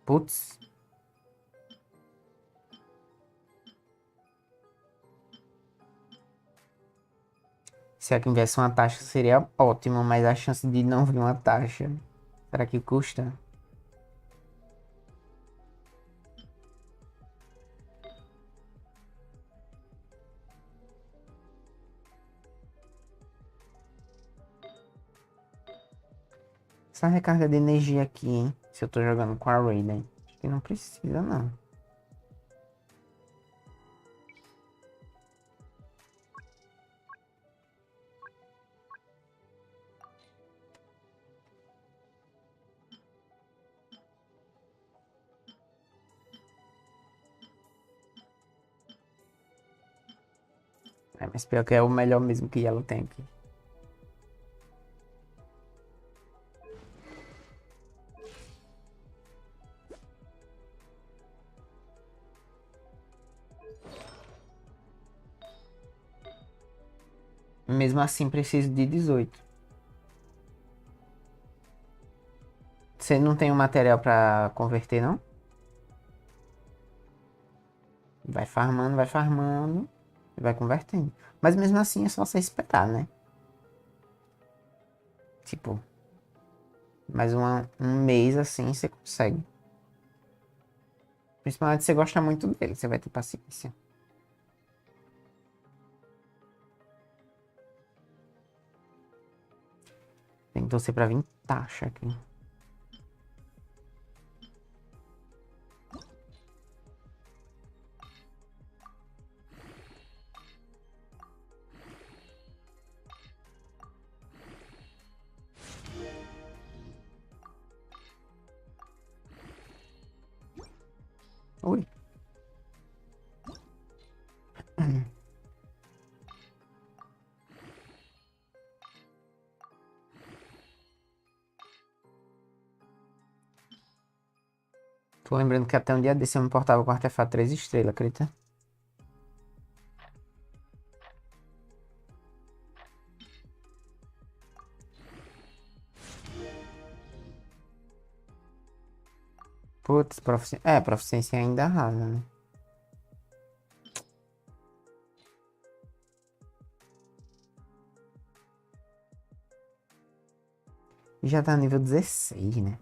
Putz. Se aqui viesse uma taxa seria ótimo, mas a chance de não vir uma taxa, será que custa? Essa recarga de energia aqui, hein? Se eu tô jogando com a Raiden. Acho que não precisa, não. É, mas pior que é o melhor mesmo que ela tem aqui. Mesmo assim, preciso de 18. Você não tem o material pra converter, não? Vai farmando e vai convertendo. Mas mesmo assim é só você esperar, né? Tipo, mais um mês assim você consegue. Principalmente se você gosta muito dele, você vai ter paciência. Tem que torcer pra vir taxa aqui. Ui. Tô lembrando que até um dia desse eu me portava com artefato 3 estrelas, acredita? Putz, proficiência ainda rasa, né? E já tá nível 16, né?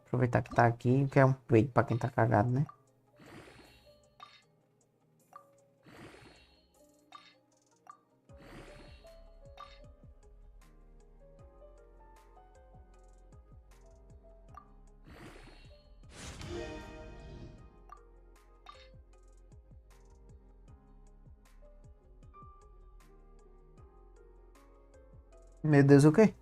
Aproveitar que tá aqui, que é um peito pra quem tá cagado, né? Meu Deus, o quê?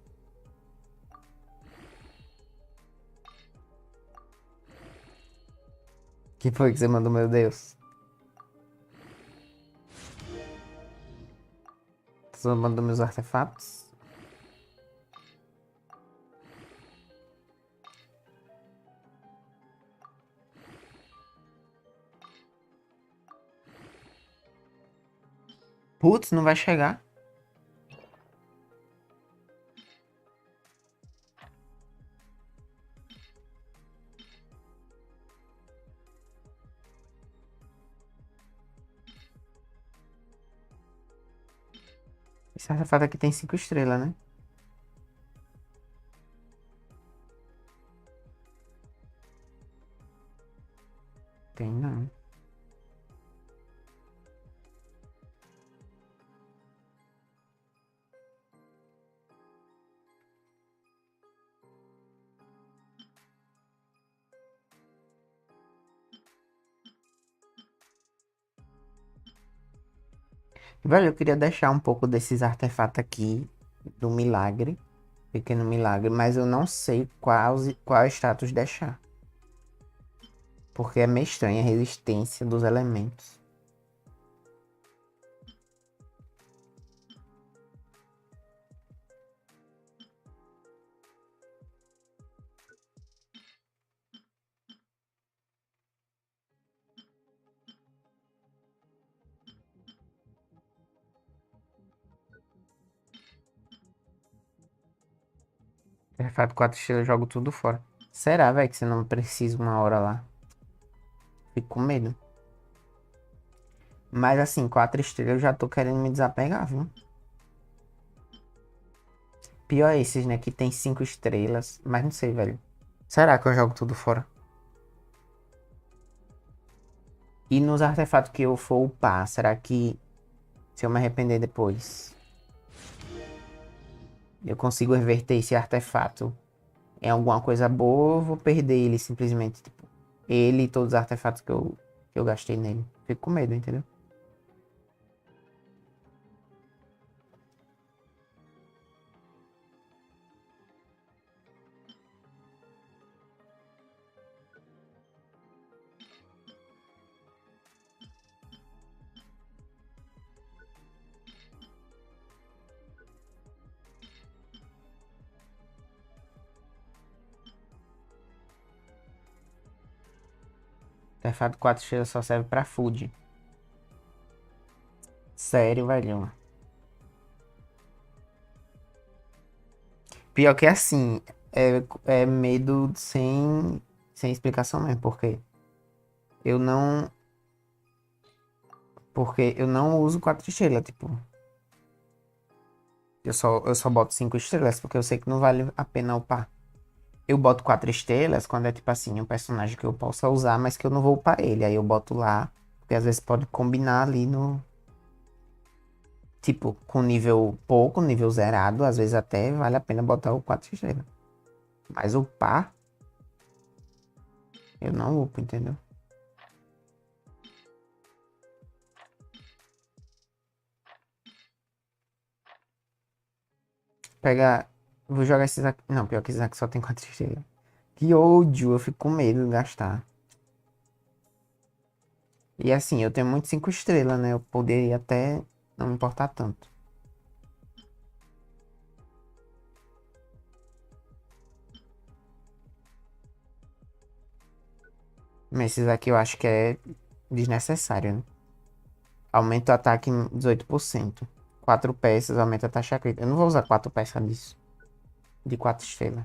Que foi que você mandou, meu Deus? Você mandou meus artefatos? Putz, não vai chegar. Esse artefato aqui tem 5 estrelas, né? Tem não. Velho, eu queria deixar um pouco desses artefatos aqui do milagre, pequeno milagre, mas eu não sei qual status deixar. Porque é meio estranha a resistência dos elementos. Artefato 4 estrelas, eu jogo tudo fora. Será, velho, que você não precisa uma hora lá? Fico com medo. Mas assim, 4 estrelas eu já tô querendo me desapegar, viu? Pior é esses, né? Que tem 5 estrelas. Mas não sei, velho. Será que eu jogo tudo fora? E nos artefatos que eu for upar, será que se eu me arrepender depois, eu consigo reverter esse artefato em alguma coisa boa ou eu vou perder ele simplesmente? Tipo, ele e todos os artefatos que eu gastei nele. Fico com medo, entendeu? Artefato 4 estrelas só serve pra food. Sério, velho. Pior que assim, é medo sem explicação mesmo, eu não, porque eu não uso 4 estrelas, tipo, eu só boto 5 estrelas, porque eu sei que não vale a pena upar. Eu boto 4 estrelas quando é tipo assim, um personagem que eu possa usar, mas que eu não vou upar ele. Aí eu boto lá, porque às vezes pode combinar ali no, tipo, com nível pouco, nível zerado, às vezes até vale a pena botar o 4 estrelas. Mas upar, eu não upo, entendeu? Pegar. Vou jogar esses aqui. Não, pior que esses aqui só tem 4 estrelas. Que ódio, eu fico com medo de gastar. E assim, eu tenho muito 5 estrelas, né? Eu poderia até não me importar tanto. Mas esses aqui eu acho que é desnecessário, né? Aumenta o ataque em 18%. 4 peças, aumenta a taxa crítica. Eu não vou usar 4 peças disso. De 4 estrelas.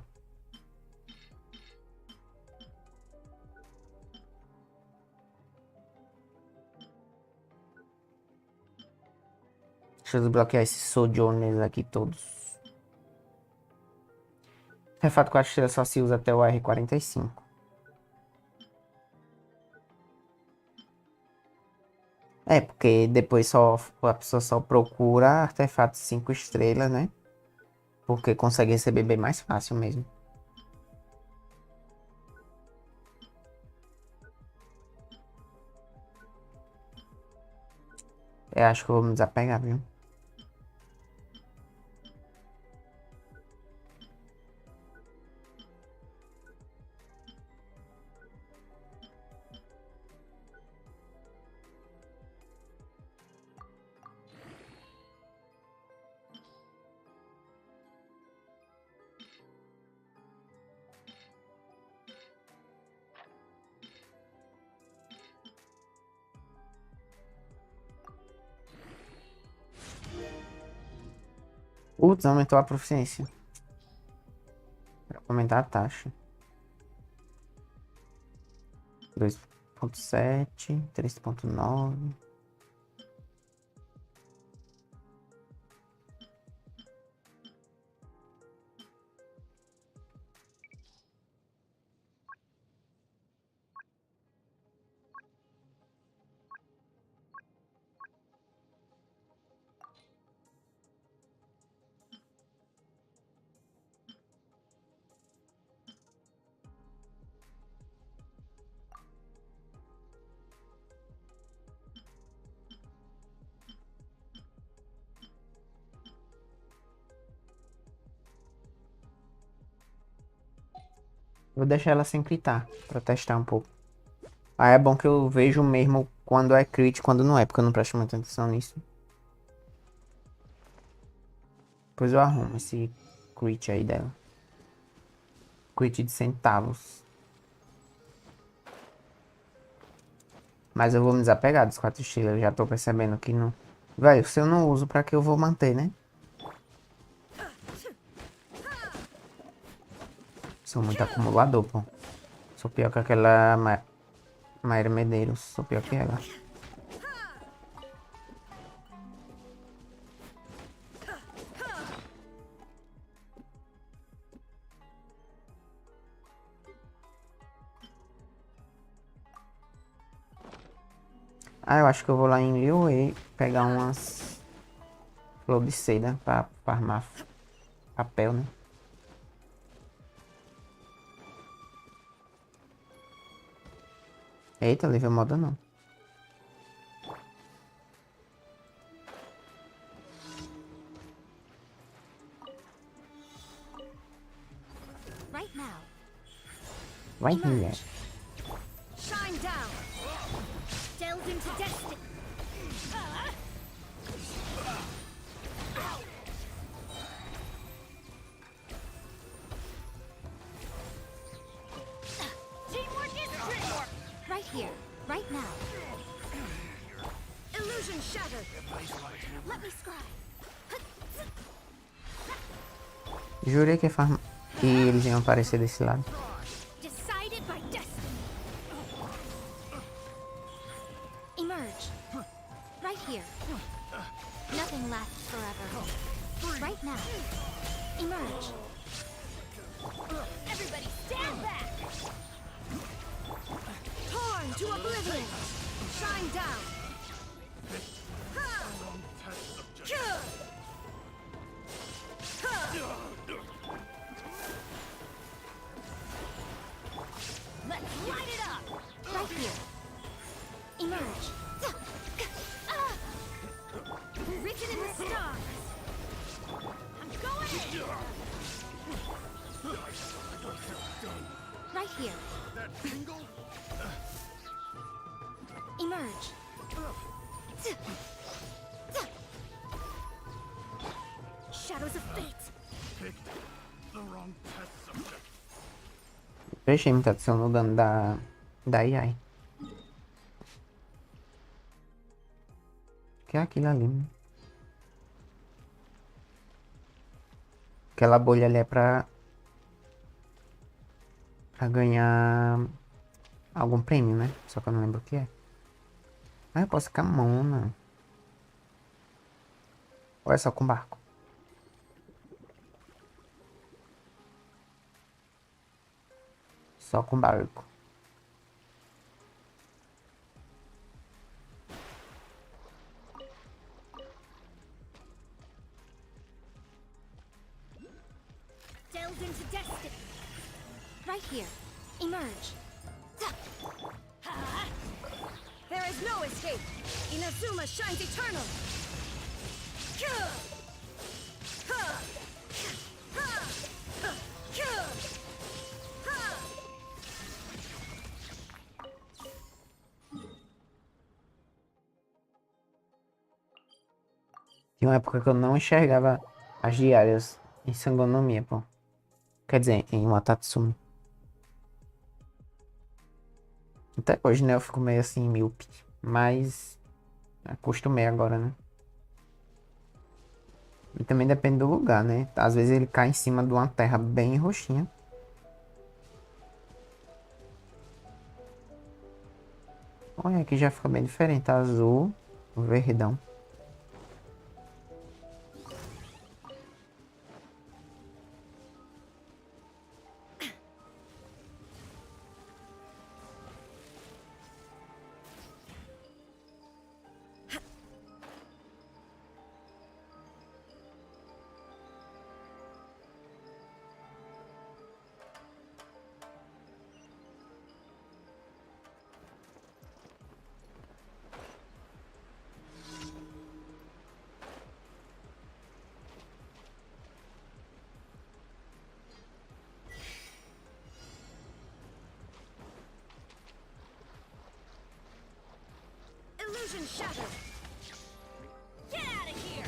Deixa eu desbloquear esses Sojourners aqui todos. Refato 4 estrelas só se usa até o R45. É, porque depois a pessoa só procura artefatos 5 estrelas, né? Porque consegue receber bem mais fácil mesmo. Eu acho que eu vou me desapegar, viu? Putz, aumentou a proficiência. Pra aumentar a taxa. 2.7, 3.9. Vou deixar ela sem gritar, pra testar um pouco. Aí é bom que eu vejo mesmo quando é crit e quando não é, porque eu não presto muita atenção nisso. Depois eu arrumo esse crit aí dela. Crit de centavos. Mas eu vou me desapegar dos 4 estrelas, eu já tô percebendo que não... Velho, se eu não uso, pra que eu vou manter, né? Sou muito acumulador, pô. Sou pior que aquela Maíra Medeiros. Sou pior que ela. Ah, eu acho que eu vou lá em Liyue pegar umas flor de seda pra farmar papel, né? Eita, levei moda não. Right now. Vai mulher. Shine down. Delve into destiny. Teamwork is teamwork. Right here. Right now. Illusion shattered. Let me scry. Jurei que eles iam aparecer desse lado. Decided by destiny. Emerge. Right here. Nothing lasts forever. Right now. Emerge. Everybody stand back. Torn to oblivion. Shine down. Let's light it up. Right here. Emerge. Written in the stars. I'm going in. Right here. Emerge. Shadows of fate. The wrong test subject. Prestei muita atenção no dano da AI. Que é aquilo ali, né? Aquela bolha ali é pra ganhar algum prêmio, né? Só que eu não lembro o que é. Ah, eu posso ficar mona. Ou é só com barco? Só com barco. Delve into destiny. Right here. Emerge. There is no escape. Inazuma shines eternal. Tinha uma época que eu não enxergava as diárias em Sangonomia, pô. Quer dizer, em Watatsumi. Até hoje, né? Eu fico meio assim, míope. Mas acostumei agora, né? E também depende do lugar, né? Às vezes ele cai em cima de uma terra bem roxinha. Olha, aqui já fica bem diferente. Azul, verdão. Illusion shattered. Get out of here!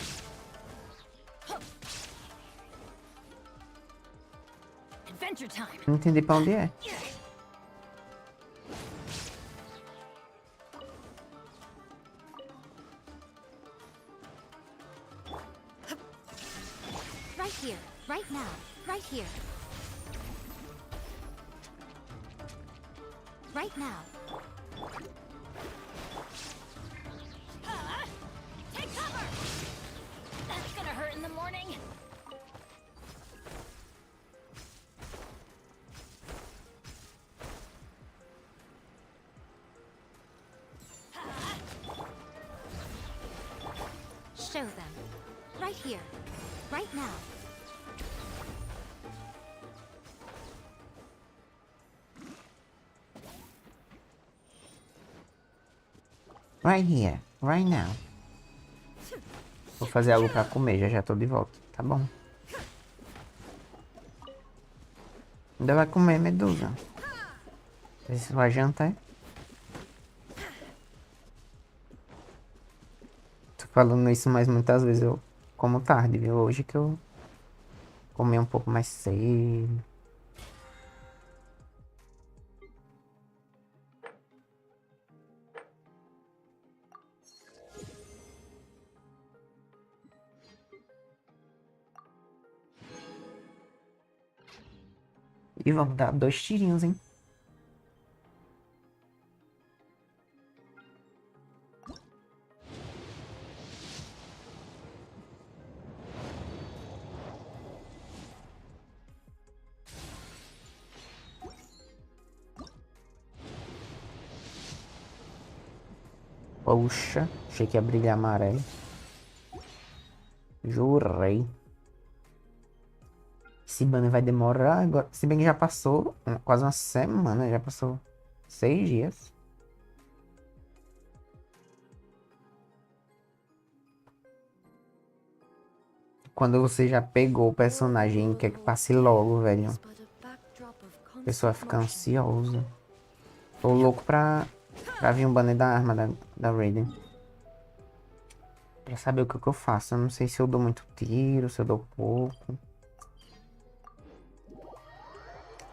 Adventure time! Não entendi pra onde é. Right here. Right now. Right here. Right now. Take cover! That's gonna hurt in the morning. Show them. Right here. Right now. Right here, right now. Vou fazer algo pra comer, já tô de volta. Tá bom. Ainda vai comer, medusa. Esse vai jantar, é? Tô falando isso, mas muitas vezes eu como tarde, viu? Hoje que eu comi um pouco mais cedo. E vamos dar 2 tirinhos, hein? Poxa, achei que ia brilhar amarelo. Jurei. Esse banner vai demorar agora. Se bem que já passou quase uma semana, já passou 6 dias. Quando você já pegou o personagem, quer que passe logo, velho. But a backdrop of A pessoa constant fica motion. ansiosa. Tô louco pra vir um banner da arma da Raiden. Pra saber o que eu faço. Eu não sei se eu dou muito tiro, se eu dou pouco.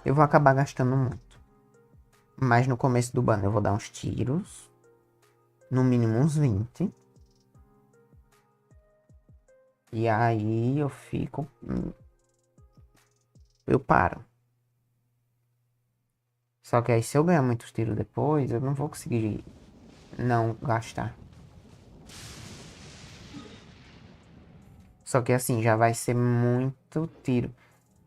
Eu vou acabar gastando muito. Mas no começo do banner eu vou dar uns tiros. No mínimo uns 20. E aí eu fico. Eu paro. Só que aí se eu ganhar muitos tiros depois, eu não vou conseguir não gastar. Só que assim, já vai ser muito tiro.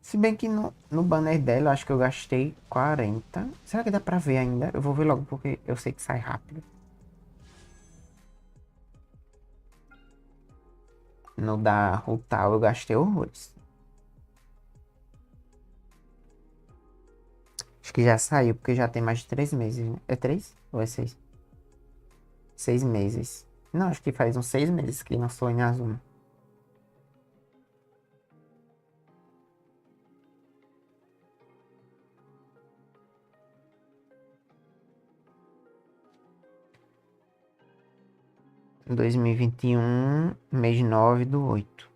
Se bem que no banner dela, eu acho que eu gastei 40. Será que dá pra ver ainda? Eu vou ver logo porque eu sei que sai rápido. No da Rutal eu gastei horrores. Acho que já saiu, porque já tem mais de 3 meses, né? É 3 ou é 6? 6 meses. Não, acho que faz uns 6 meses que lançou em Azul. Em 2021, mês 9/8.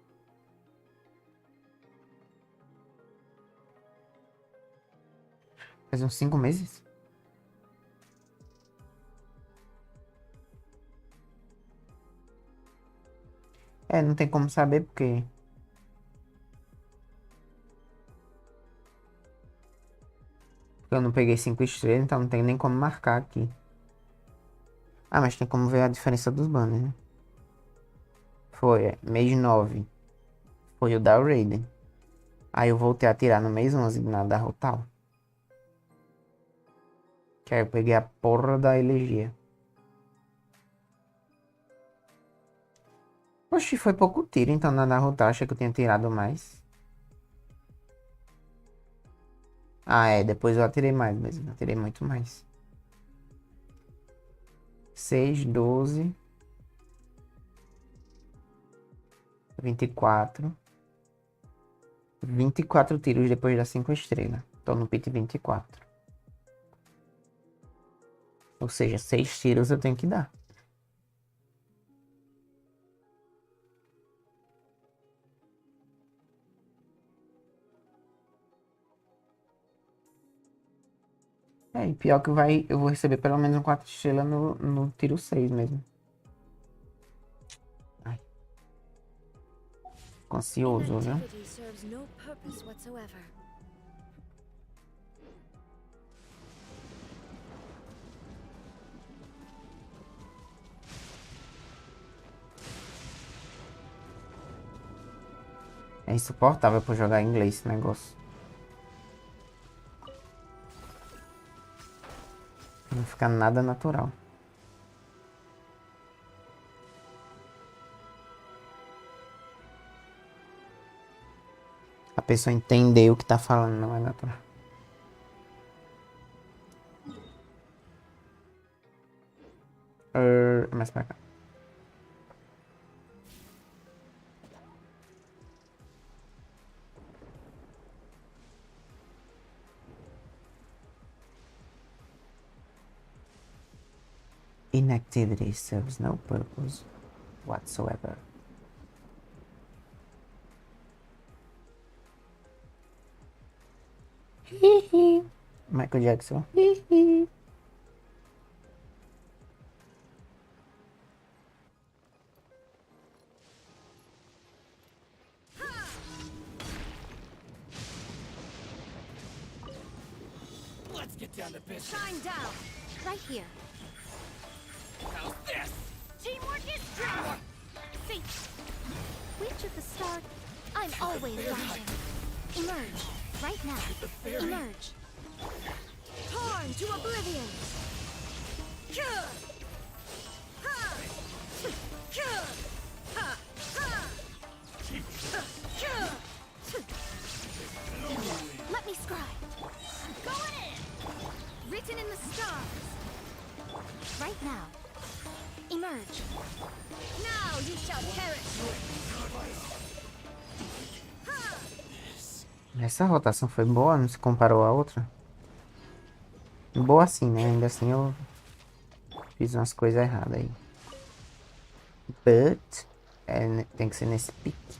Faz uns 5 meses? É, não tem como saber porque Eu não peguei 5 estrelas, então não tem nem como marcar aqui. Ah, mas tem como ver a diferença dos banners, né? Foi, mês 9. Foi o da Raiden. Aí eu voltei a tirar no mês 11 da Rotal. Que aí eu peguei a porra da elegia. Oxi, foi pouco tiro, então na Rotal achei que eu tinha tirado mais. Ah, é, depois eu atirei mais mesmo. Eu atirei muito mais. 6, 12. 24. 24 tiros depois das 5 estrelas. Tô no pit 24. Ou seja, 6 tiros eu tenho que dar. É, e pior que eu vou receber pelo menos 4 estrelas no tiro 6 mesmo. Ai. Fico ansioso, viu? Inactivity serves no purpose whatsoever. É insuportável pra jogar em inglês esse negócio. Não fica nada natural. A pessoa entender o que tá falando não é natural. Mais pra cá. Inactivity serves no purpose whatsoever. Michael Jackson. Let's get down to business. Shine down! Right here. How's this? Teamwork is strength. See, Reach at the start. I'm always dashing. Emerge. Right now. Emerge. Torn to oblivion. Let me scribe. going in. Written in the stars. Right now. Emerge. Now you shall perish. Essa rotação foi boa, não se comparou à outra. Boa assim, né? Ainda assim eu fiz umas coisas erradas aí. But tem que ser nesse pique.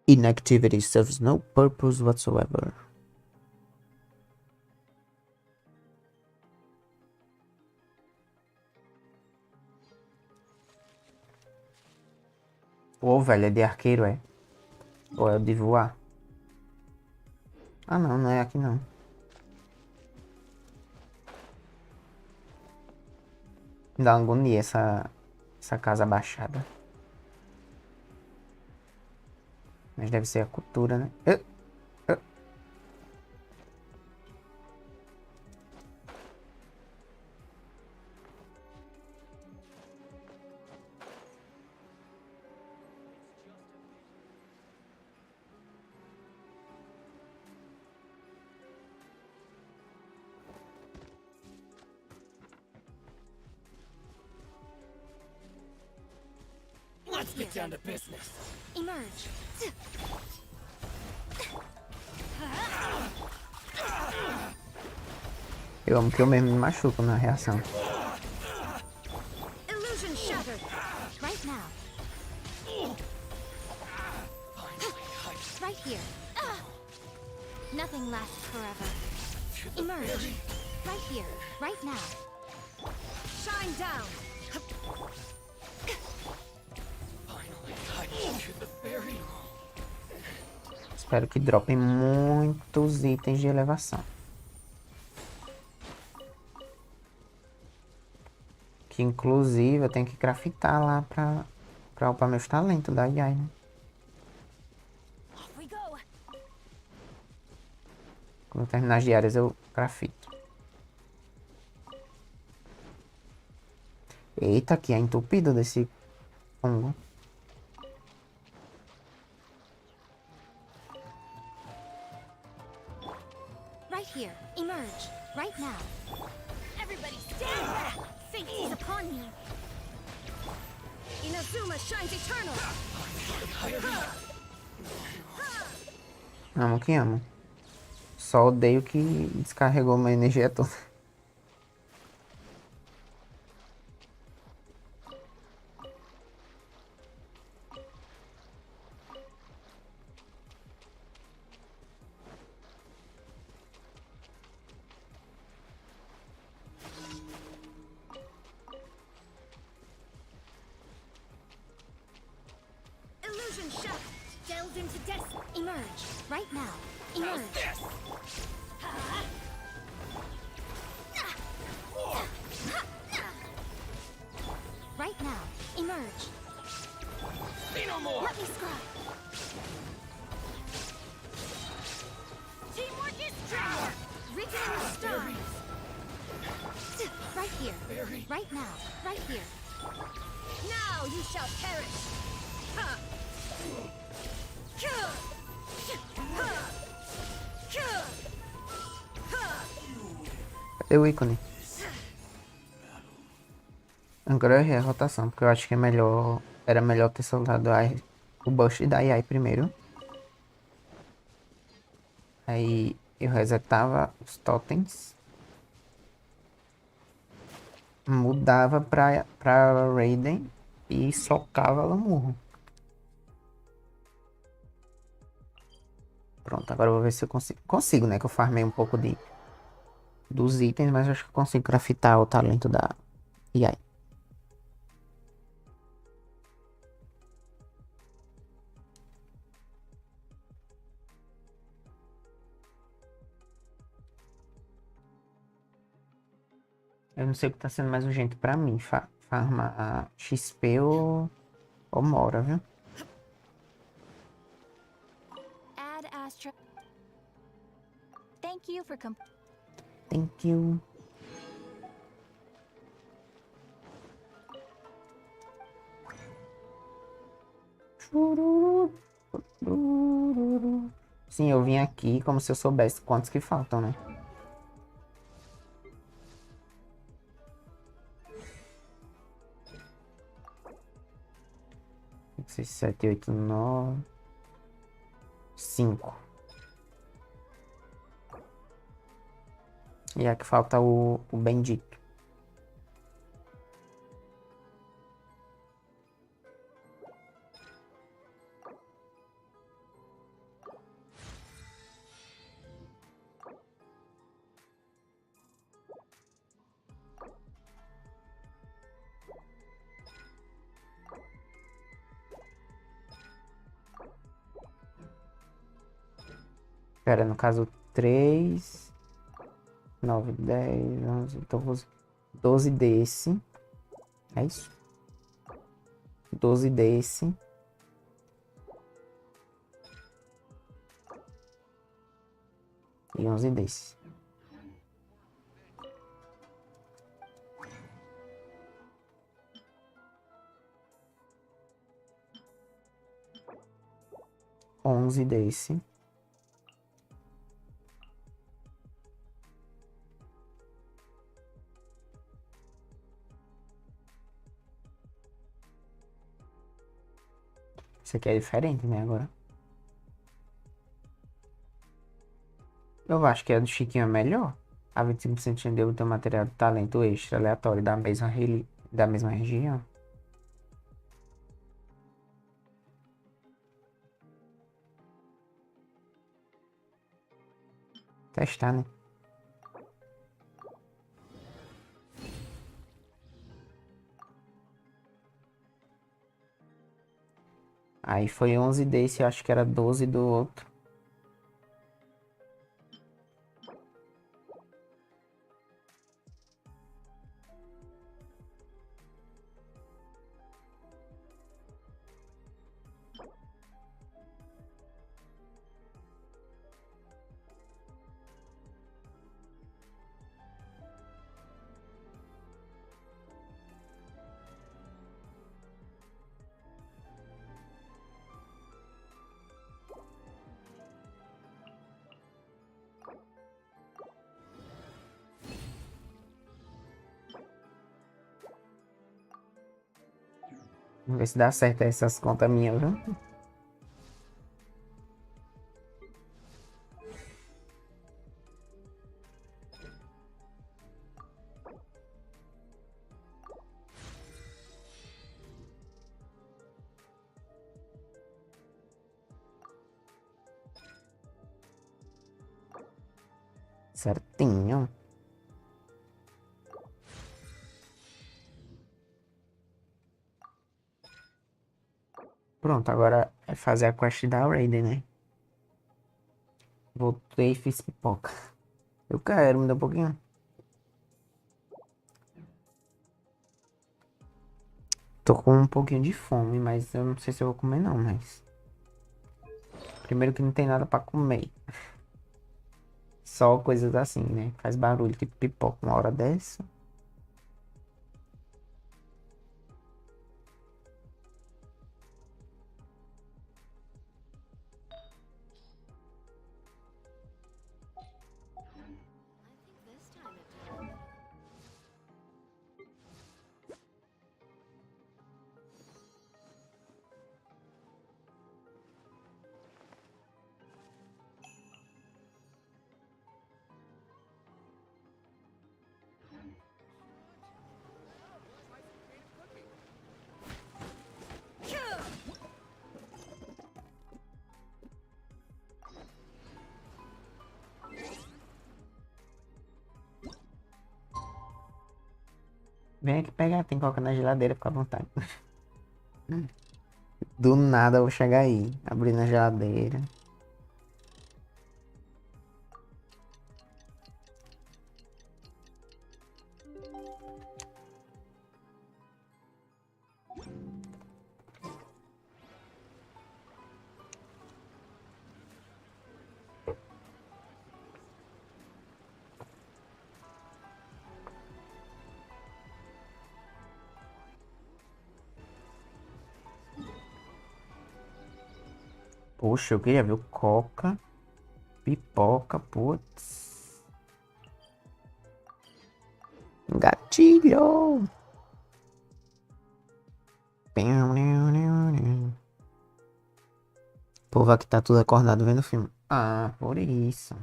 Inactivity serves no purpose whatsoever. Pô, velho, é de arqueiro, é? Ou é o de voar? Ah, não, não é aqui não. Me dá agonia essa casa baixada. Mas deve ser a cultura, né? Let's get down to business. Emerge. Eu amo que eu mesmo me machuco na reação. Illusion shattered. Right now. Right here. Nothing lasts forever. Emerge. Right here. Right now. Shine down. Espero que dropem muitos itens de elevação. Que inclusive eu tenho que craftar lá pra upar meus talentos da AI, né? Off we go. Quando eu terminar as diárias eu crafito. Eita, que é entupido desse fungo. Right here. Emerge. Right now. Everybody stand back! Fate is upon me! Inazuma shines eternal. Amo que amo. Só odeio que descarregou minha energia toda. Illusion shaft. Delve into death. Emerge. Right now. Emerge. Right now. Emerge. Let me scrub. Teamwork is teamwork! Written in the stars. Right here. Right now. Right here. Now you shall perish! Cadê o ícone? Agora eu errei a rotação, porque eu acho que é melhor. Era melhor ter soltado o burst da AI primeiro. Aí eu resetava os totens. Mudava pra Raiden e socava ela murro. Pronto, agora eu vou ver se eu consigo. Consigo, né? Que eu farmei um pouco dos itens, mas eu acho que eu consigo craftar o talento da AI. Eu não sei o que tá sendo mais urgente pra mim. Farmar XP ou Mora, viu? Add Astra. Thank you for Thank you. Sim, eu vim aqui como se eu soubesse quantos que faltam, né? 6, 7, 8, 9, 5. E aqui falta o bendito. Pera, no caso 3, 9, 10, 11, então 12 desse. É isso? 12 desse. E 11 desse. Onze desse. Isso aqui é diferente, né, agora. Eu acho que a do Chiquinho é melhor. A 25% de o teu material de talento extra aleatório da mesma região. Testar, né? Aí foi 11 desse, eu acho que era 12 do outro. Vamos ver se dá certo essas contas minhas, viu? Certinho. Pronto, agora é fazer a quest da Raiden, né? Voltei e fiz pipoca. Eu quero, me dá um pouquinho. Tô com um pouquinho de fome, mas eu não sei se eu vou comer não, mas... Primeiro que não tem nada pra comer. Só coisas assim, né? Faz barulho, tipo pipoca uma hora dessa. Vem aqui pegar, tem coca na geladeira, fica à vontade. Do nada eu vou chegar aí, abrir na geladeira. Poxa, eu queria ver o coca, pipoca, putz. Gatilho! O povo aqui tá tudo acordado vendo filme. Ah, por isso.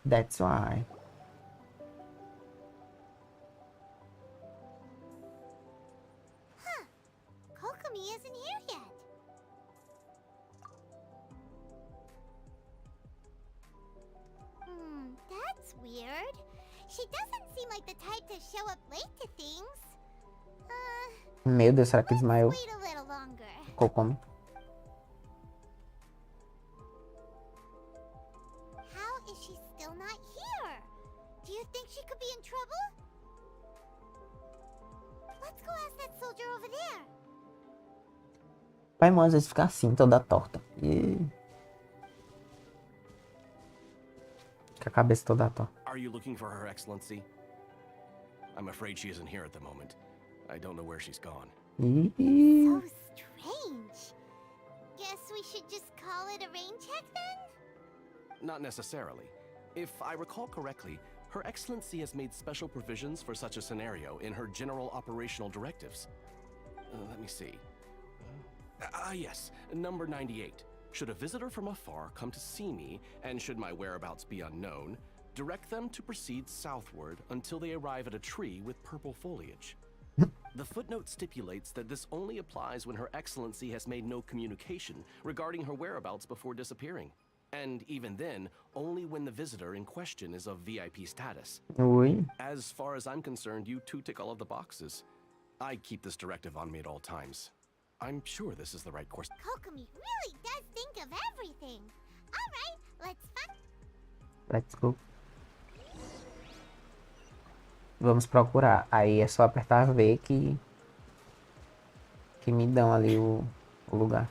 That's why. Kokomi isn't here yet. That's weird. She doesn't seem like the type to show up late to things. Meu Deus, será que desmaiou? Wait a little longer. Kokomi. How is she still not here? Do you think she could be in trouble? Let's go ask that soldier over there. Pai, às vezes fica assim, toda torta. Com a cabeça toda torta. Are you looking for Her Excellency? I'm afraid she isn't here at the moment. I don't know where she's gone. So strange. Guess we should just call it a rain check then? Not necessarily. If I recall correctly, Her Excellency has made special provisions for such a scenario in her general operational directives. Let me see. Yes, number 98. Should a visitor from afar come to see me, and should my whereabouts be unknown, direct them to proceed southward until they arrive at a tree with purple foliage. The footnote stipulates that this only applies when Her Excellency has made no communication regarding her whereabouts before disappearing. And even then, only when the visitor in question is of VIP status. Oi. As far as I'm concerned, you two tick all of the boxes. I keep this directive on me at all times. I'm sure this is the right course. Kokomi really does think of everything. All right, let's find. Let's go. Vamos procurar. Aí é só apertar V que me dão ali o lugar.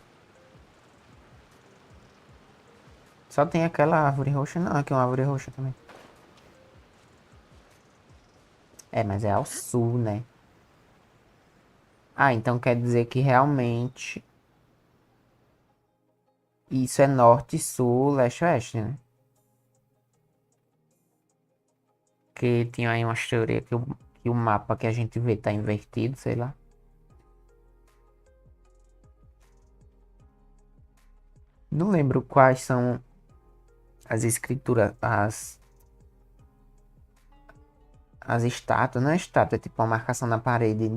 Só tem aquela árvore roxa. Não, aqui é uma árvore roxa também. É, mas é ao sul, né? Ah, então quer dizer que realmente isso é norte, sul, leste, oeste, né? Porque tinha aí umas teorias que o mapa que a gente vê tá invertido, sei lá. Não lembro quais são as escrituras, as estátuas. Não é estátua, é tipo uma marcação na parede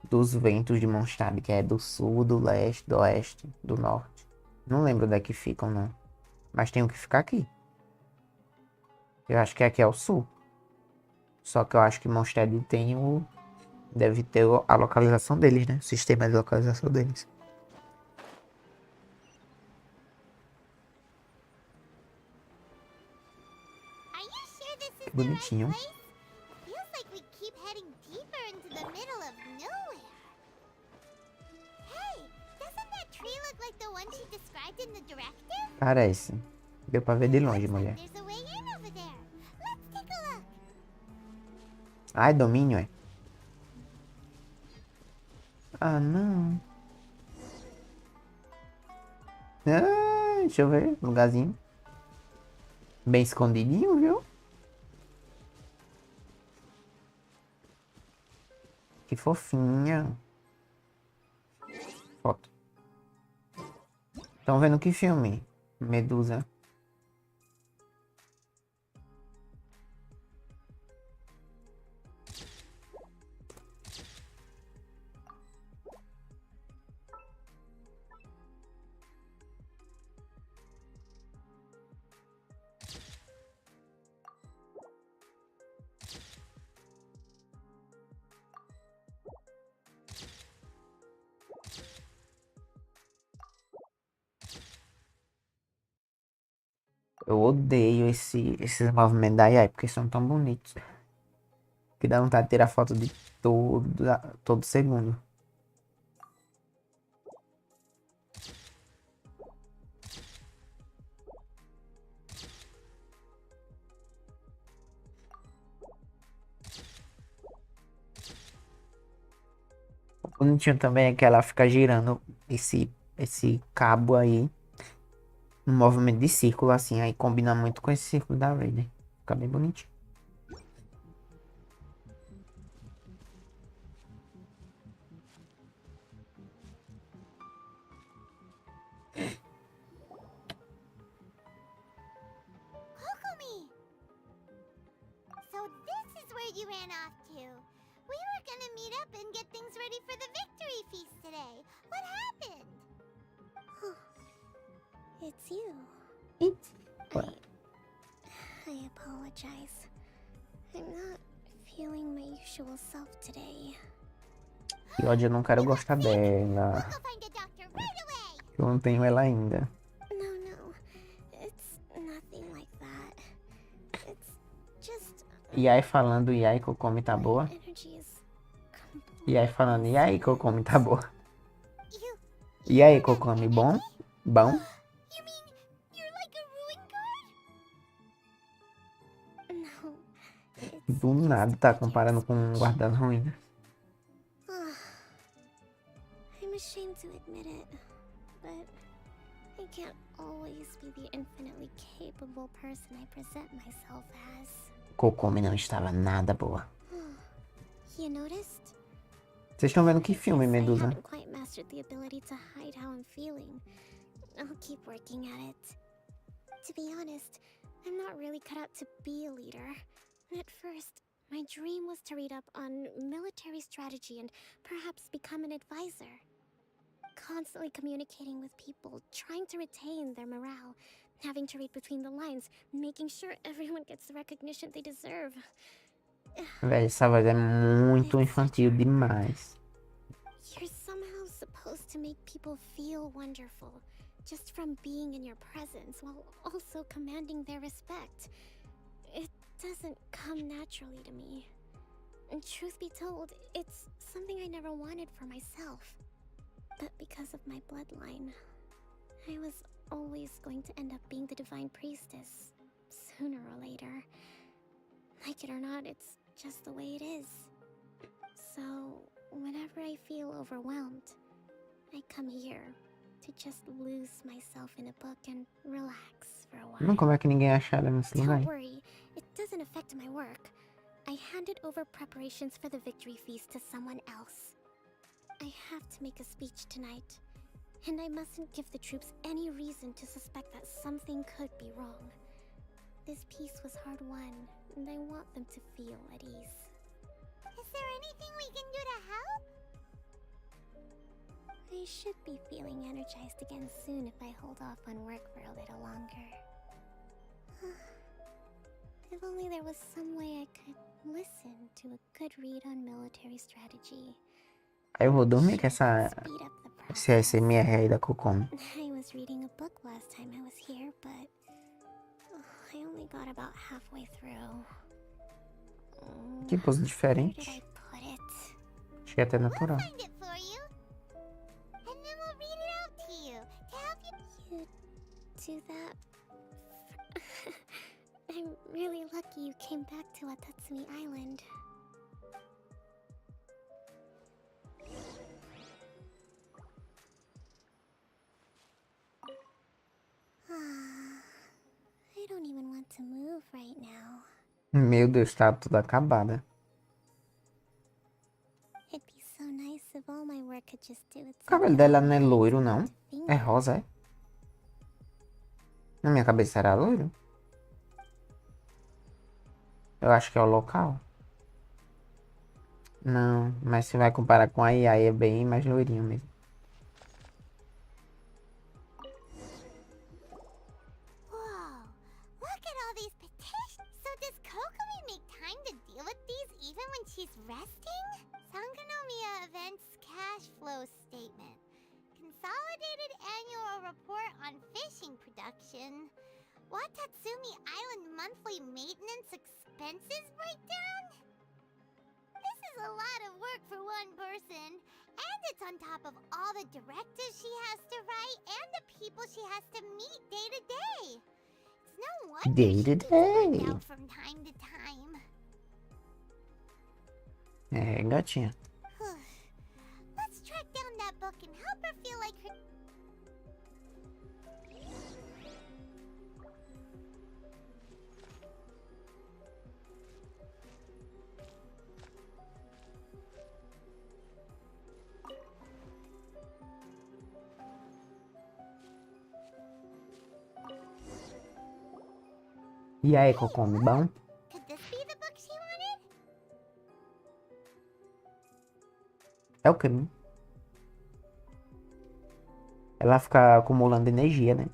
dos ventos de Mondstadt, que é do sul, do leste, do oeste, do norte. Não lembro onde é que ficam, não. Mas tem um que ficar aqui. Eu acho que aqui é o sul. Só que eu acho que Mondstadt tem o... Deve ter a localização deles, né? O sistema de localização deles. Are you sure this is the right Bonitinho. place? Feels like we keep heading deeper into the middle of nowhere. Hey, doesn't that tree look like the one she described in the directive? Parece. Deu pra ver de longe, Looks like mulher. there's a way in over there. Let's take a look. Ai, domínio, é? Ah, não. Ah, deixa eu ver. Lugarzinho. Bem escondidinho, viu? Que fofinha. Foto. Estão vendo que filme? Medusa. Eu odeio esses movimentos da AI, porque são tão bonitos. Que dá vontade de tirar foto de todo segundo. O bonitinho também é que ela fica girando esse cabo aí. Um movimento de círculo assim, aí combina muito com esse círculo da Raiden. Fica bem bonitinho. Kokomi! So this is where you ran off to. We were gonna meet up and get things ready for the victory feast today. What happened? It's you. I apologize. I'm not feeling my usual self today. Que ódio, eu não quero gostar dela. Go find a doctor right away. Eu não tenho ela ainda. No. It's nothing like that. It's just E aí falando, e aí Kokomi tá boa? energy is E aí falando, e aí Kokomi tá boa? you. E aí Kokomi, bom? Bom? You mean you're like a ruin guard? No. It's Do nada tá comparando com um guarda ruína. I'm ashamed to admit it, but I can't always be the infinitely capable person I present myself as. Kokomi não estava nada boa. You noticed? Vocês estão vendo que filme, I Medusa? haven't quite mastered the ability to hide how I'm feeling. I'll keep working at it. To be honest, I'm not really cut out to be a leader. At first, my dream was to read up on military strategy and perhaps become an advisor. Constantly communicating with people, trying to retain their morale, having to read between the lines, making sure everyone gets the recognition they deserve. Véi, essa voz é muito infantil demais. You're somehow supposed to make people feel wonderful, just from being in your presence, while also commanding their respect. It doesn't come naturally to me. And truth be told, it's something I never wanted for myself. But because of my bloodline, I was always going to end up being the divine priestess, sooner or later. Like it or not, it's just the way it is. So, whenever I feel overwhelmed, I come here to just lose myself in a book and relax for a while. Como é que ninguém acha ela nesse lugar? Don't worry, it doesn't affect my work. I handed over preparations for the victory feast to someone else. I have to make a speech tonight, and I mustn't give the troops any reason to suspect that something could be wrong. This peace was hard-won, and I want them to feel at ease. Is there anything we can do to help? I should be feeling energized again soon if I hold off on work for a little longer. If only there was some way I could listen to a good read on military strategy. Aí eu vou dormir com Sure, speed up the esse ASMR aí da Kokomi. I was reading a book last time I was here, but I only got about halfway through. Que pose Where did diferente. I put it? Achei até natural. We'll find it for you. And then we'll read it out to you to help you. You do that? I'm really lucky you came back to Watatsumi Island. I don't even want to move right now. Meu Deus, tá tudo acabada. It'd be so nice if all my work could just do O itself. cabelo dela não é loiro, não. É rosa, é? Na minha cabeça era loiro. Eu acho que é o local. Não, mas se vai comparar com a Ai é bem mais loirinho mesmo. Whoa, look at all these petitions. So does Kokomi make time to deal with these even when she's resting? Sangonomiya Events Cash Flow Statement. Consolidated Annual Report on Fishing Production. Watatsumi Island Monthly Maintenance Expenses Breakdown? This is a lot of work for one person. And it's on top of all the directives she has to write and the people she has to meet day to day. It's no wonder Day she to gets burnt day. out from time to time. É, gatinha. Let's track down that book and help her feel like her... E aí, Kokomi, bom? Could this be the book she wanted? É o caminho. Ela fica acumulando energia, né?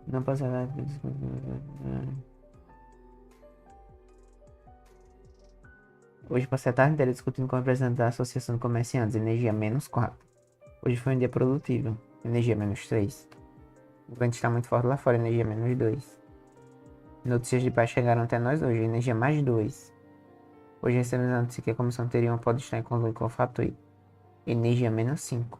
Não passa nada. Hoje passei a tarde inteira discutindo com o representante da Associação de Comerciantes. Energia -4. Hoje foi um dia produtivo. Energia -3. O vento está muito forte lá fora. Energia -2. Notícias de paz chegaram até nós hoje. Energia +2. Hoje recebemos a notícia que a comissão anterior pode estar em conluio com o Fatui. Energia -5.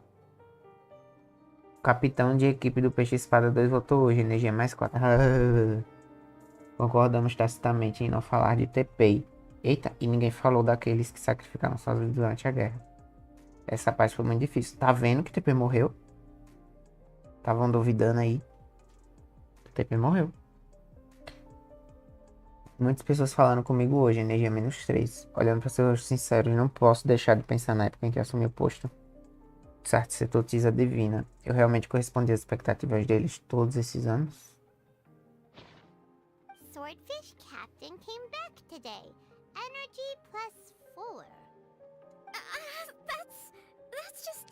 O capitão de equipe do Peixe Espada 2 votou hoje. Energia +4. Concordamos tacitamente em não falar de TPI. Eita, e ninguém falou daqueles que sacrificaram suas vidas durante a guerra. Essa parte foi muito difícil. Tá vendo que o TP morreu? Estavam duvidando aí. O TP morreu. Muitas pessoas falaram comigo hoje, energia -3. Olhando para ser sincero, não posso deixar de pensar na época em que assumi o posto de sacerdotisa divina. Eu realmente correspondi às expectativas deles todos esses anos? Swordfish Captain came back today. Energy +4. That's just...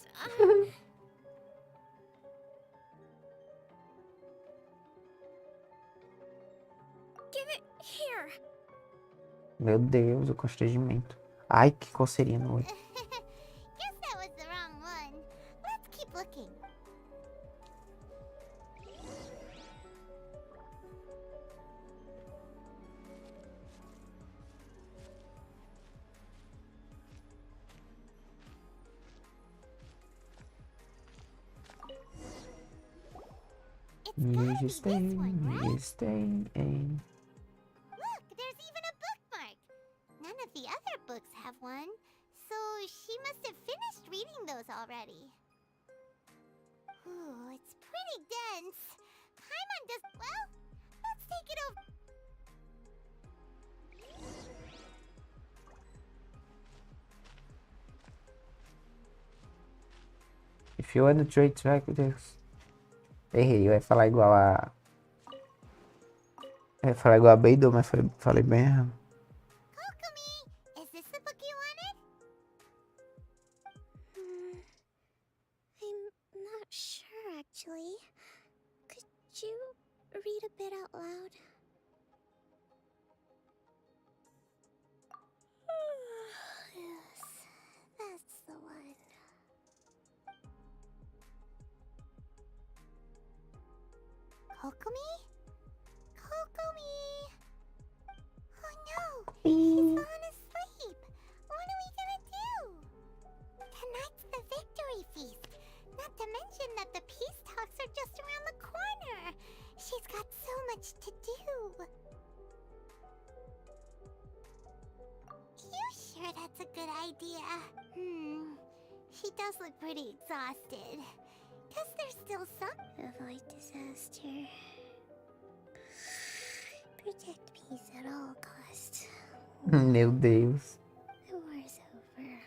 Meu Deus, o constrangimento. Ai, que coceirinha no olho. Guess that was the wrong one. Let's keep looking. It's Me gotta be gostei, this one, me right? gostei, hein? Look, there's even a bookmark. None of the other books have one, so she must have finished reading those already. Ooh, it's pretty dense. Paimon does well. Let's take it over. If you want to trade track with this. Errei, eu ia falar igual a. Eu ia falar igual a Beidou, mas falei bem errado. Kokomi, is this the book you wanted? I'm not sure actually. Could you read a bit out loud? Yes, that's the one. Kokomi? Kokomi! Oh no! She's fallen asleep! What are we gonna do? Tonight's the victory feast! Not to mention that the peace talks are just around the corner! She's got so much to do! You sure that's a good idea? She does look pretty exhausted. Guess there's still some. Avoid disaster. Protect peace at all costs. Meu Deus. The war's over.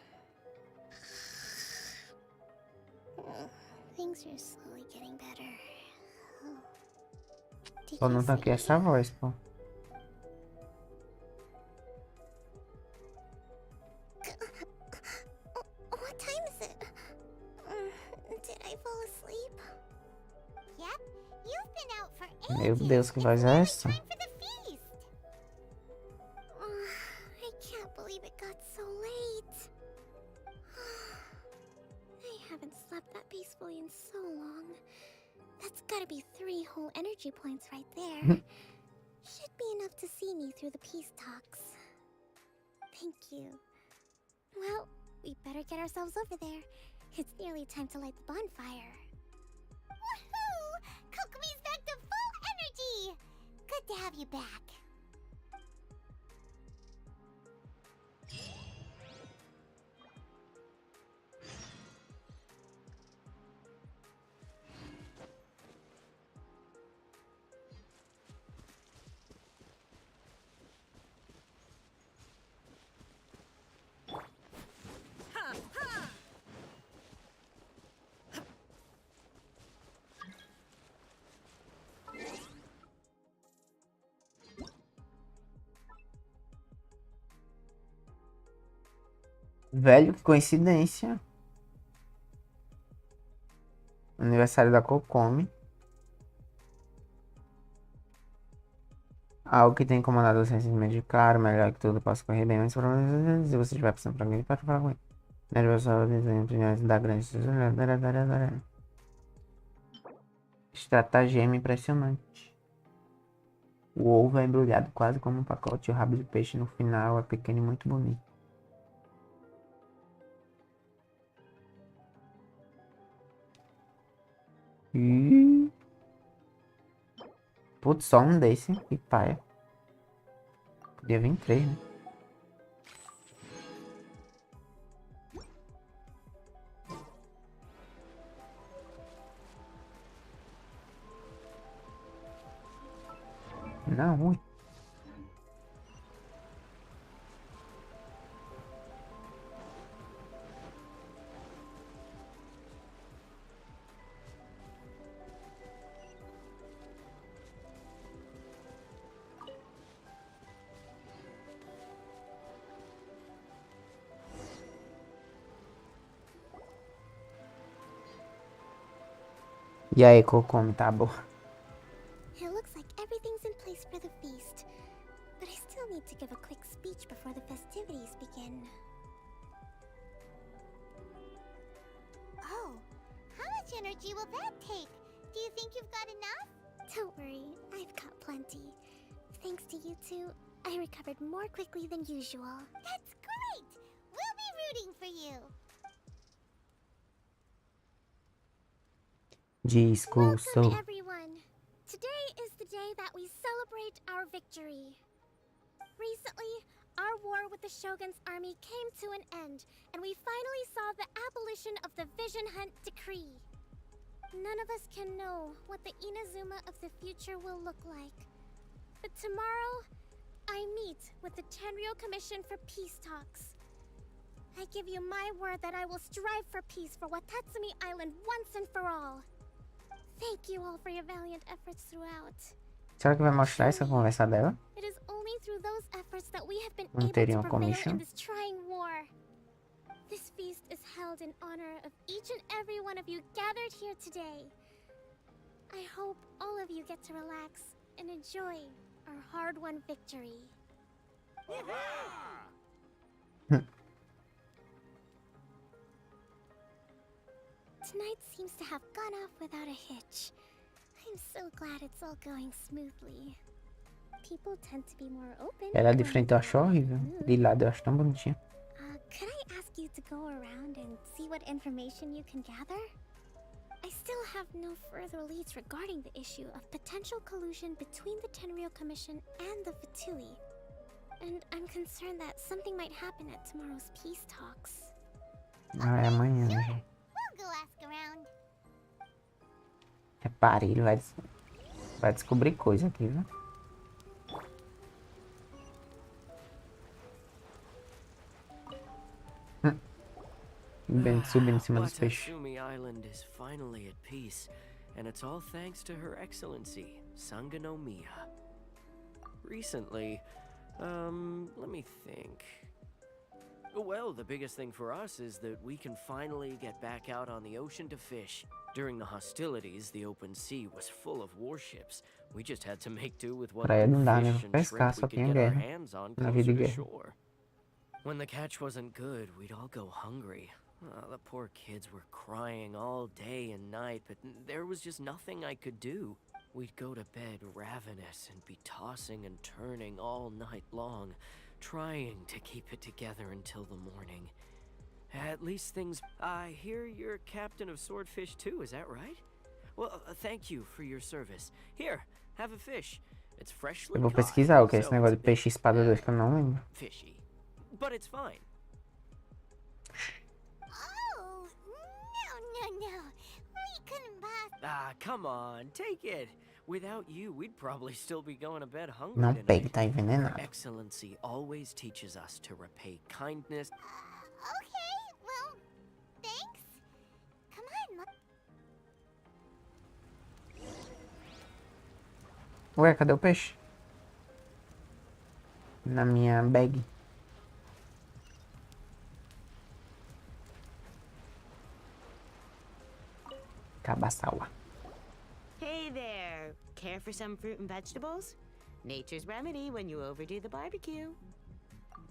Things are slowly getting better. Did Só you não tá aqui essa voz, pô. What time is it? Did I fall asleep? Yep, you've been out for Meu ages. Deus, que It's voz é nearly essa? time for the feast. I can't believe it got so late. I haven't slept that peacefully in so long. That's gotta be 3 whole energy points right there. Should be enough to see me through the peace talks. Thank you. Well, we better get ourselves over there. It's nearly time to light the bonfire. Woohoo! Kokomi's back to full energy. Good to have you back. Velho, que coincidência. Aniversário da Kokomi. Algo que tem incomodado o sentimento de claro, melhor que tudo possa correr bem, mas provavelmente se você estiver passando por alguém, pode falar com ele. Nervoso, desenho, da grande. Estratagema impressionante. O ovo é embrulhado quase como um pacote e o rabo de peixe no final é pequeno e muito bonito. Putz, só um desse. Que paia. Podia vir 3, né? Não, ui. E aí, Kokomi, tá bom? It looks like everything's in place for the feast. But I still need need to give a quick speech before the festivities begin. Oh, how much energy will that take? Do you think you've got enough? Don't worry, I've got plenty. Thanks to you two, I recovered more quickly than usual. That's great! We'll be rooting for you. Discurso. Welcome, everyone. Today is the day that we celebrate our victory. Recently, our war with the Shogun's army came to an end, and we finally saw the abolition of the Vision Hunt Decree. None of us can know what the Inazuma of the future will look like. But tomorrow, I meet with the Tenryou Commission for Peace Talks. I give you my word that I will strive for peace for Watatsumi Island once and for all. Thank you all for your valiant efforts throughout. Será que vai mostrar essa conversa dela? It is only through those efforts that we have been Não able teriam to prevail commission? in this trying war. This feast is held in honor of each and every one of you gathered here today. I hope all of you get to relax and enjoy our hard-won victory. Tonight seems to have gone off without a hitch. I'm so glad it's all going smoothly. People tend to be more open. Ela de when frente eu acho they're in horrível. the mood. De lado eu acho tão bonitinha. Could I ask you to go around and see what information you can gather? I still have no further leads regarding the issue of potential collusion between the Tenryou Commission and the Fatui. And I'm concerned that something might happen at tomorrow's peace talks. Ah, é amanhã, Sure. gente. We'll go ask around. Repare, ele vai descobrir coisa aqui, viu? Subindo em cima dos peixes. Watatsumi Island is finally at peace, and it's all thanks to Her Excellency, Sangonomiya. Recently, let me think. Well, the biggest thing for us is that we can finally get back out on the ocean to fish. During the hostilities, the open sea was full of warships. We just had to make do with what Praia não dá, né? fish and Pescar, shrimp we só could tem a get our guerra. hands on Na vida closer de to guerra. shore. When the catch wasn't good, we'd all go hungry. The poor kids were crying all day and night, but there was just nothing I could do. We'd go to bed ravenous and be tossing and turning all night long, trying to keep it together until the morning. At least things... I hear you're captain of Swordfish too, is that right? Well, thank you for your service. Here, have a fish. It's freshly Eu vou caught, pesquisar o que é esse so negócio it's de a bit, peixe espada 2 que eu não lembro. fishy. But it's fine. Oh, no. We couldn't possibly. Ah, come on, take it. Without you, we'd probably still be going to bed hungry Não tonight. pegue, tá Her envenenado. Excellency always teaches us to repay kindness. Okay, well, thanks. Come on, Ué, cadê o peixe? Na minha bag. Cabaçaua. Hey there! Care for some fruit and vegetables? Nature's remedy when you overdo the barbecue.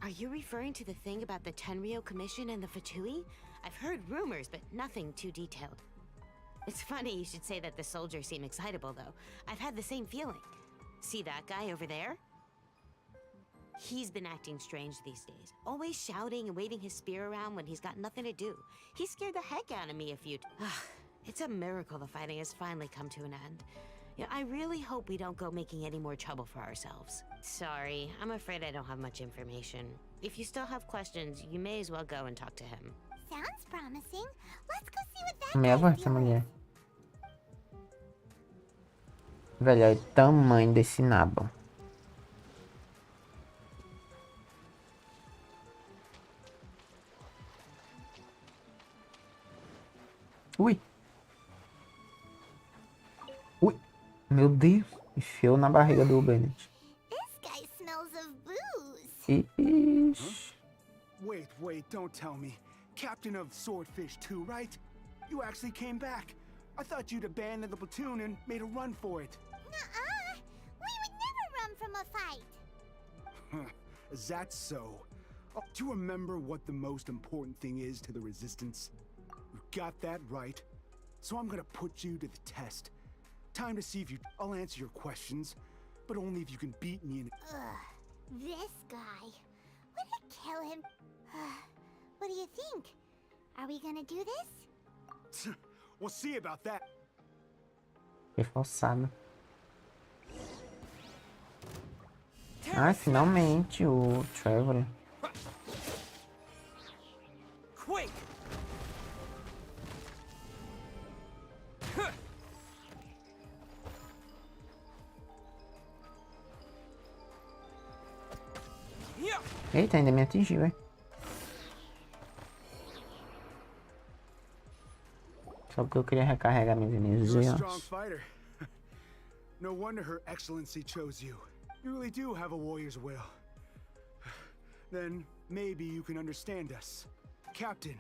Are you referring to the thing about the Tenryou Commission and the Fatui? I've heard rumors, but nothing too detailed. It's funny you should say that the soldiers seem excitable, though. I've had the same feeling. See that guy over there? He's been acting strange these days. Always shouting and waving his spear around when he's got nothing to do. He scared the heck out of me a few It's a miracle the fighting has finally come to an end. Yeah, I really hope we don't go making any more trouble for ourselves. Sorry, I'm afraid I don't have much information. If you still have questions, you may as well go and talk to him. sounds promising. Let's go see what that Meia guy's voz essa dealing mulher. Velho, olha o tamanho desse nabo. Ui. Ui. Meu Deus. Enfiou na barriga do Bennett. This guy smells of booze. Ixi. Wait, don't tell me. Captain of Swordfish 2, right? You actually came back. I thought you'd abandoned the platoon and made a run for it. Nuh-uh. We would never run from a fight. Is that so? Do you remember what the most important thing is to the Resistance? You got that right. So I'm gonna put you to the test. Time to see if you... I'll answer your questions, but only if you can beat me in... Ugh, this guy. Would I kill him? What do you think? Are we gonna do this? We'll see about that. Que forçado. Ai, finalmente o Trevor. Quick! Eita, ainda me atingiu, é? Só porque eu queria recarregar minhas You're a energias. strong fighter. No wonder Her Excellency chose you. You really do have a warrior's will. Then maybe you can understand us. Captain,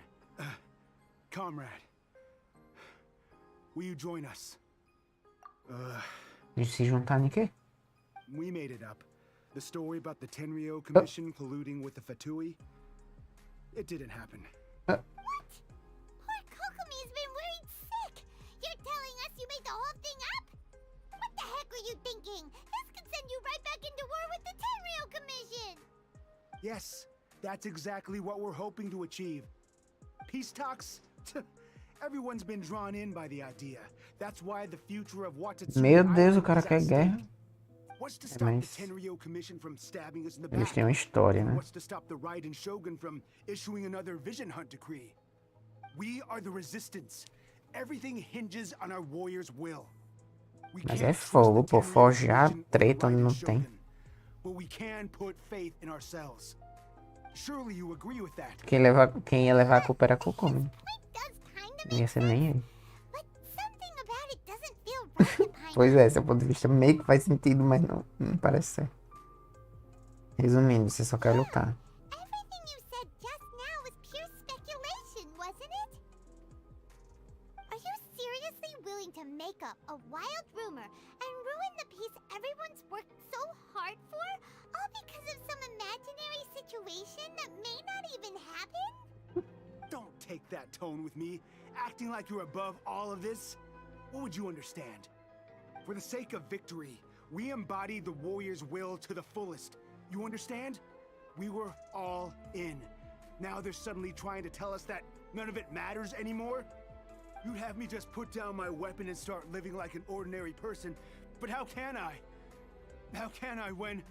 comrade, will you join us? De se juntar em quê? We made it up. The story about the Tenryo Commission colluding with the Fatui. It didn't happen. What? Poor Kokomi's been worried sick. You're telling us you made the whole thing up? What the heck were you thinking? This could send you right back into war with the Tenryo Commission. Yes, that's exactly what we're hoping to achieve. Peace talks? Everyone's been drawn in by the idea. That's why the future of Watatsumi Meu Deus, o Island cara is at quer stake. guerra. What's to stop mas the Tenryo Commission from stabbing us in the eles back? têm uma história, né? What's to stop the Raiden Shogun from issuing another Vision Hunt decree? We are the Resistance. Everything hinges on our warrior's will. We Mas can't é trust fogo, the pô. Tenryo Forjar Commission or treta onde Raiden não tem. Shogun, but we can put faith in ourselves. Surely you agree with that. Quem ia levar a culpa era a Kokomi. Does kinda Não ia make ser nem sense, ele. but something about it doesn't feel right, Upando. Pois é, seu ponto de vista meio que faz sentido, mas não parece ser. Resumindo, você só quer lutar. Everything you said just now was pure speculation, wasn't it? Are you seriously willing to make up a wild rumor and ruin the peace everyone's worked so hard for, all because of some imaginary situation that may not even happen? Don't take that tone with me, acting like you're above all of this. What would you understand? For the sake of victory, we embodied the warrior's will to the fullest. You understand? We were all in. Now they're suddenly trying to tell us that none of it matters anymore? You'd have me just put down my weapon and start living like an ordinary person, but how can I? How can I when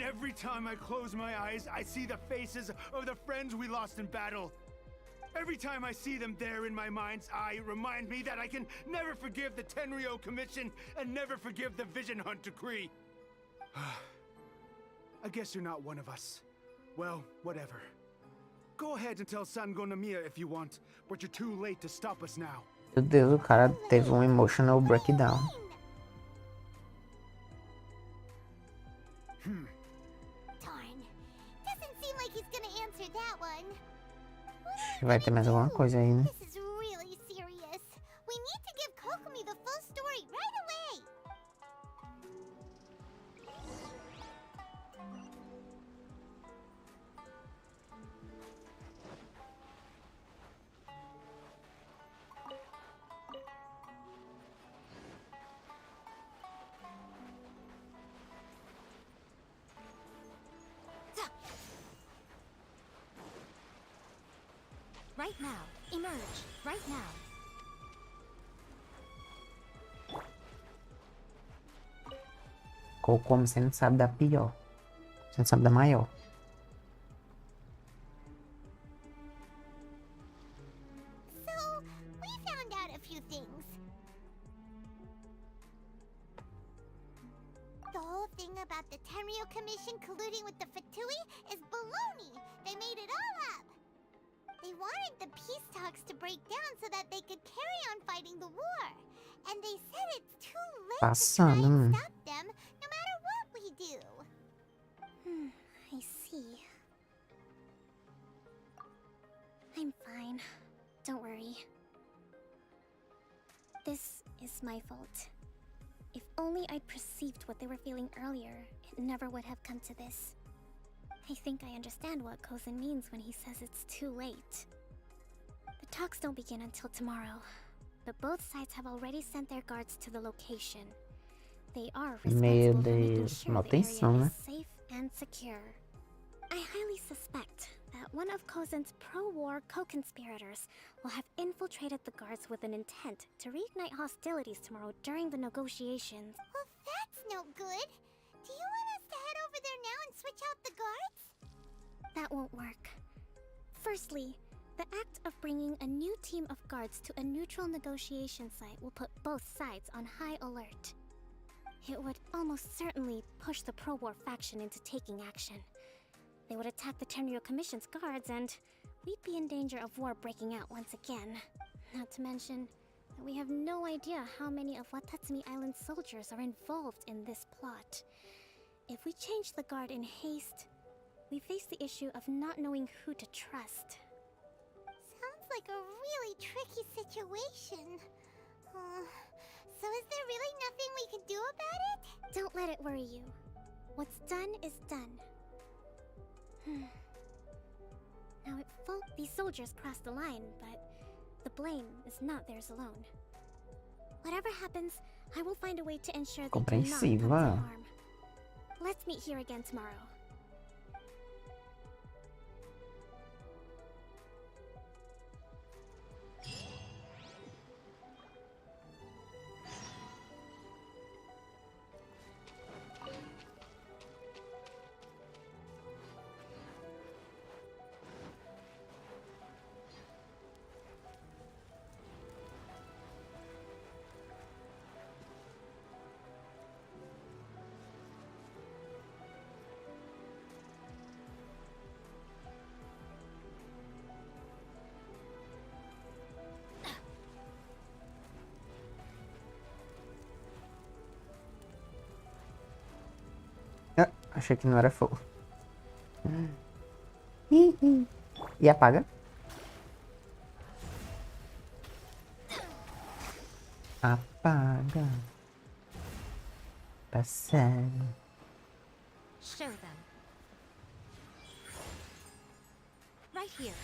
every time I close my eyes, I see the faces of the friends we lost in battle? Every time I see them there in my mind's eye, it reminds me that I can never forgive the Tenryo Commission and never forgive the Vision Hunt decree. I guess you're not one of us. Well, whatever. Go ahead and tell Sango Namiya if you want, but you're too late to stop us now. Meu Deus, o cara teve um emotional breakdown. Darn. Doesn't seem like he's gonna answer that one. Vai ter mais alguma coisa aí, né? This is really serious. We need to give Kokomi the full story right away. Right now. Emerge. Right now. Kokomi, você não sabe da pior. Você não sabe da maior. So, we found out a few things. The whole thing about the Tenryo Commission colluding with the Fatui is baloney. They made it all up. They wanted the peace talks to break down so that they could carry on fighting the war. And they said it's too late to try Passando, and stop them, no matter what we do. I see. I'm fine. Don't worry. This is my fault. If only I'd perceived what they were feeling earlier, it never would have come to this. I think I understand what Kozan means when he says it's too late. The talks don't begin until tomorrow, but both sides have already sent their guards to the location. They are responsible for making sure the area is safe and secure. I highly suspect that one of Kozan's pro-war co-conspirators will have infiltrated the guards with an intent to reignite hostilities tomorrow during the negotiations. Well, that's no good. Do you want us to head over there now and switch out the guards? That won't work. Firstly, the act of bringing a new team of guards to a neutral negotiation site will put both sides on high alert. It would almost certainly push the pro-war faction into taking action. They would attack the Tenryou Commission's guards, and we'd be in danger of war breaking out once again. Not to mention that we have no idea how many of Watatsumi Island's soldiers are involved in this plot. If we change the guard in haste, we face the issue of not knowing who to trust. Sounds like a really tricky situation. So is there really nothing we could do about it? Don't let it worry you. What's done is done. Now these soldiers crossed the line, but the blame is not theirs alone. Whatever happens, I will find a way to ensure they do not come to harm. Let's meet here again tomorrow. Achei que não era fogo. E apaga. Apaga. Passado. Show them. Right here.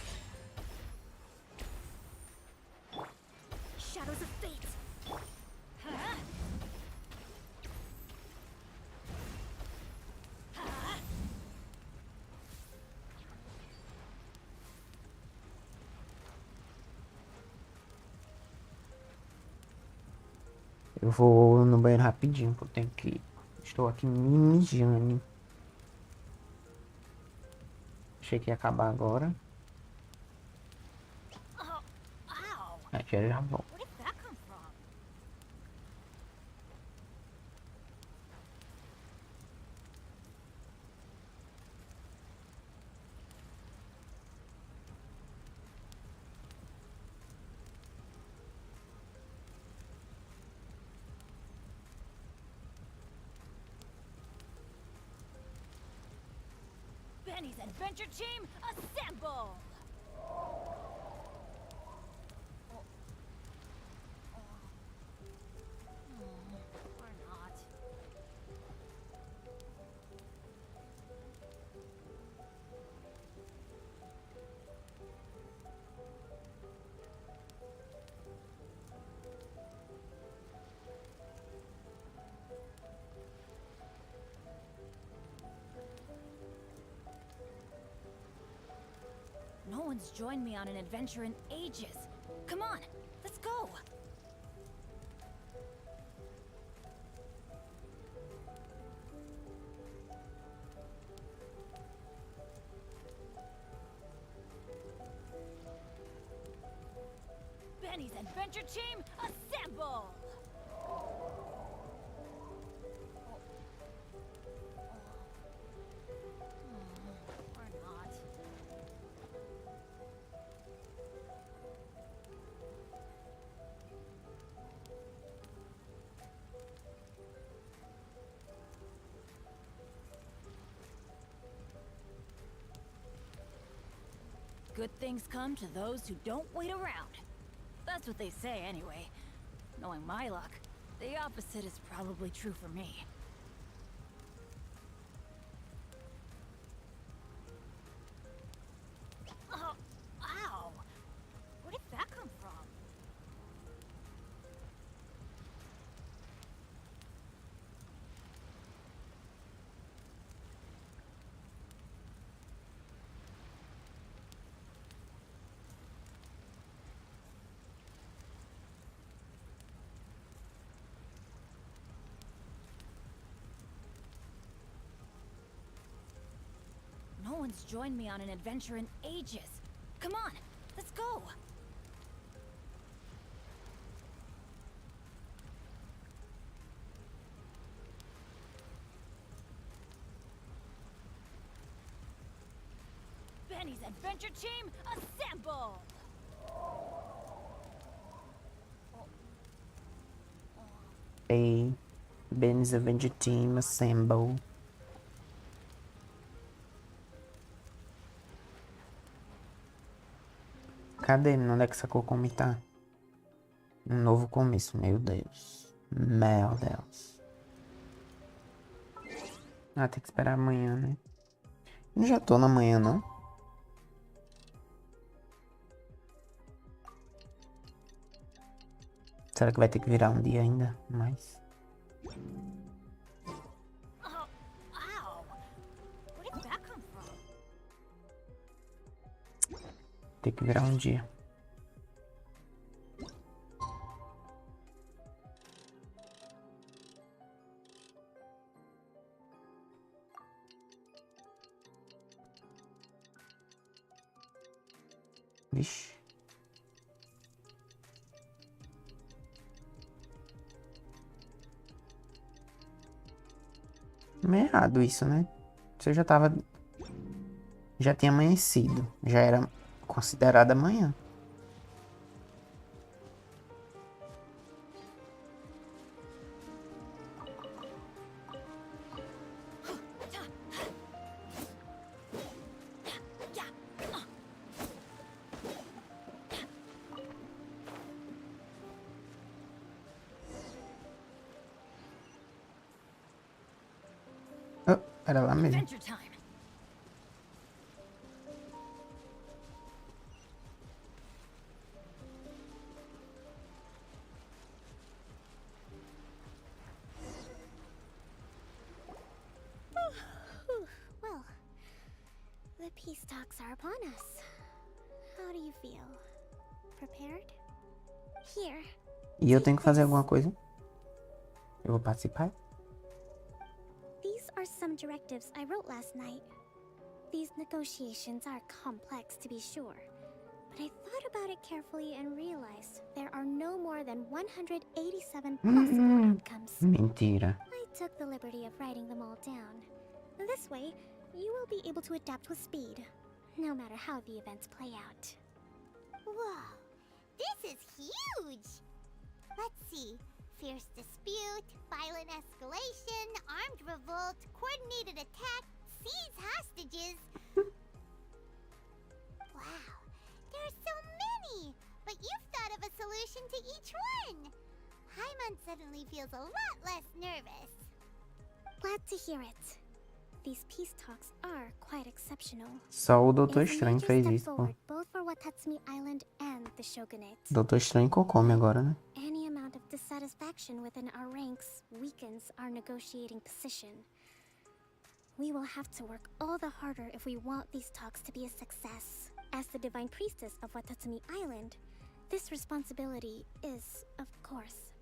Shadows of fate. Eu vou no banheiro rapidinho, que eu tenho que ir. Estou aqui me mijando. Achei que ia acabar agora. Já volto. Benny's Adventure Team, assemble! Or not. No one's joined me on an adventure in ages. Come on, let's go! Benny's Adventure Team, assemble! Or not. Good things come to those who don't wait around. That's what they say anyway. Knowing my luck, the opposite is probably true for me. one's joined me on an adventure in ages. Come on, let's go. Benny's adventure team, assemble! Ei, Ben's Avenger Team Assemble. Cadê? Onde é que essa kokomi tá? Um novo começo, meu Deus. Meu Deus. Ah, tem que esperar amanhã, né? Eu já tô na manhã, não? Será que vai ter que virar um dia ainda? Mais? Oh, ow! Where did that come from? Tem que virar um dia. Vixe. Meio errado isso, né? Você já tava... Já tinha amanhecido. Já era considerada manhã. Oh, era lá mesmo. Adventure time. Well, the peace talks are upon us. How do you feel? Prepared? Here. E eu tenho que fazer alguma coisa? Eu vou participar? These are some directives I wrote last night. These negotiations are complex, to be sure. But I thought about it carefully and realized there are no more than 187 possible outcomes. Mentira. I took the liberty of writing them all down. This way, you will be able to adapt with speed, no matter how the events play out. Whoa, this is huge! Let's see. Fierce dispute, violent escalation, armed revolt, coordinated attack, seize hostages. Wow, there are so many! But you've thought of a solution to each one! Paimon suddenly feels a lot less nervous. Glad to hear it. These peace talks are quite exceptional. Só o It Doutor is a Estranho major fez step isso, pô. forward both for Watatsumi Island and the Shogunate. Doutor Estranho e kokomi agora, né? Any amount of dissatisfaction within our ranks weakens our negotiating position. We will have to work all the harder if we want these talks to be a success. As the Divine Priestess of Watatsumi Island, this responsibility is, of course,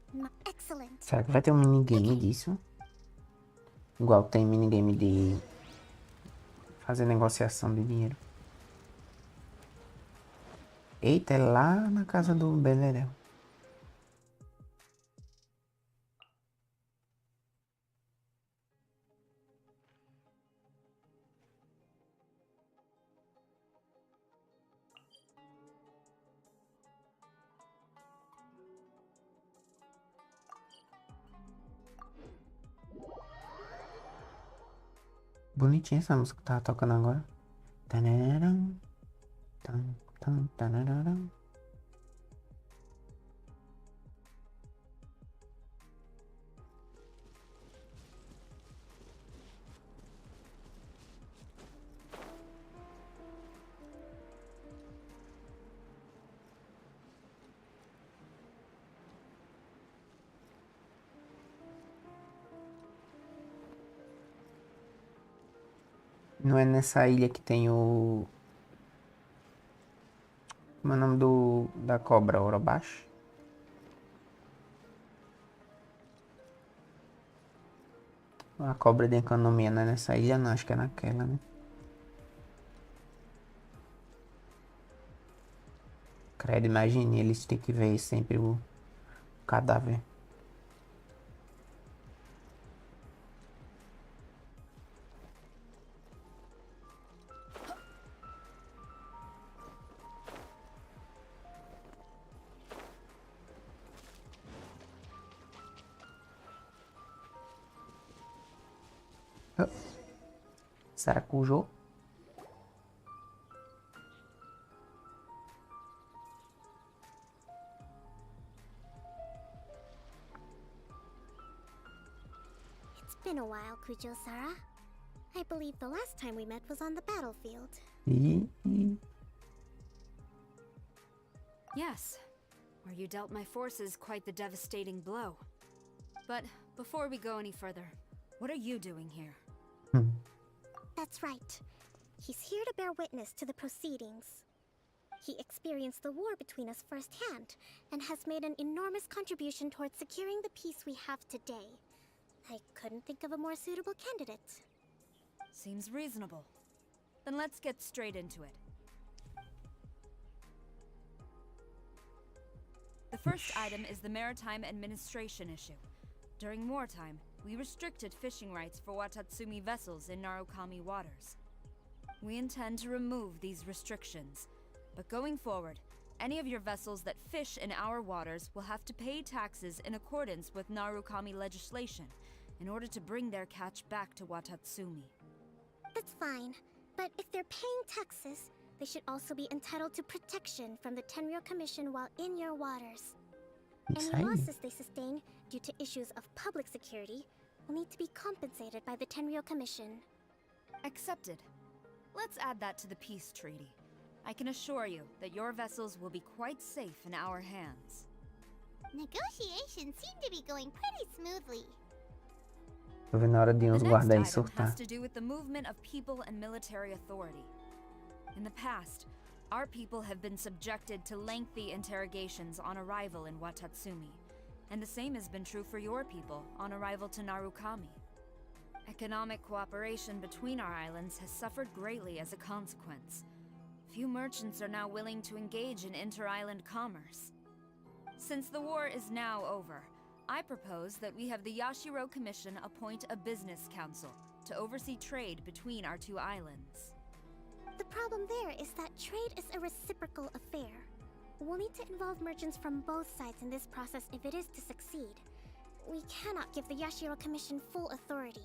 excellent. Será que vai ter um minigame disso? Igual tem minigame de fazer negociação de dinheiro. Eita, é lá na casa do Belerel. Bonitinha essa música que tava tocando agora. Tanararam, tan, tan, tanararam. Não é nessa ilha que tem o... Como é o nome da cobra? Orobashi? A cobra de economia não é nessa ilha não, acho que é naquela, né? Credo, imagine, eles têm que ver sempre o cadáver. Saracujo. It's been a while, Kujo-Sara. I believe the last time we met was on the battlefield. Yes, where you dealt my forces quite the devastating blow. But before we go any further, what are you doing here? That's right. He's here to bear witness to the proceedings. He experienced the war between us firsthand, and has made an enormous contribution towards securing the peace we have today. I couldn't think of a more suitable candidate. Seems reasonable. Then let's get straight into it. The first item is the Maritime Administration issue. During wartime, we restricted fishing rights for Watatsumi vessels in Narukami waters. We intend to remove these restrictions, but going forward, any of your vessels that fish in our waters will have to pay taxes in accordance with Narukami legislation in order to bring their catch back to Watatsumi. That's fine, but if they're paying taxes, they should also be entitled to protection from the Tenryou Commission while in your waters. Any losses they sustain due to issues of public security will need to be compensated by the Tenryou Commission. Accepted. Let's add that to the peace treaty. I can assure you that your vessels will be quite safe in our hands. Negotiations seem to be going pretty smoothly. Tô vendo a hora de uns The guardar e next item surtar. has to do with the movement of people and military authority. In the past, our people have been subjected to lengthy interrogations on arrival in Watatsumi, and the same has been true for your people on arrival to Narukami. Economic cooperation between our islands has suffered greatly as a consequence. Few merchants are now willing to engage in inter-island commerce. Since the war is now over, I propose that we have the Yashiro Commission appoint a business council to oversee trade between our two islands. The problem there is that trade is a reciprocal affair. We'll need to involve merchants from both sides in this process if it is to succeed. We cannot give the Yashiro Commission full authority.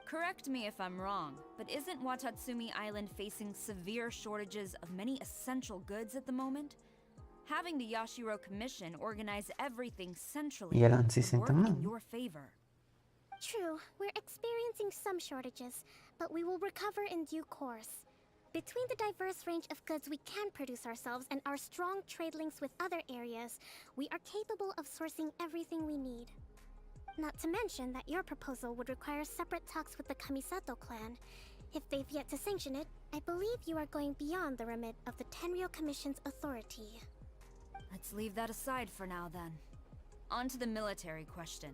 Correct me if I'm wrong, but isn't Watatsumi Island facing severe shortages of many essential goods at the moment? Having the Yashiro Commission organize everything centrally E ela não se would senta, work in não. your favor. True, we're experiencing some shortages, but we will recover in due course. Between the diverse range of goods we can produce ourselves and our strong trade links with other areas, we are capable of sourcing everything we need. Not to mention that your proposal would require separate talks with the Kamisato clan. If they've yet to sanction it, I believe you are going beyond the remit of the Tenryou Commission's authority. Let's leave that aside for now then. On to the military question.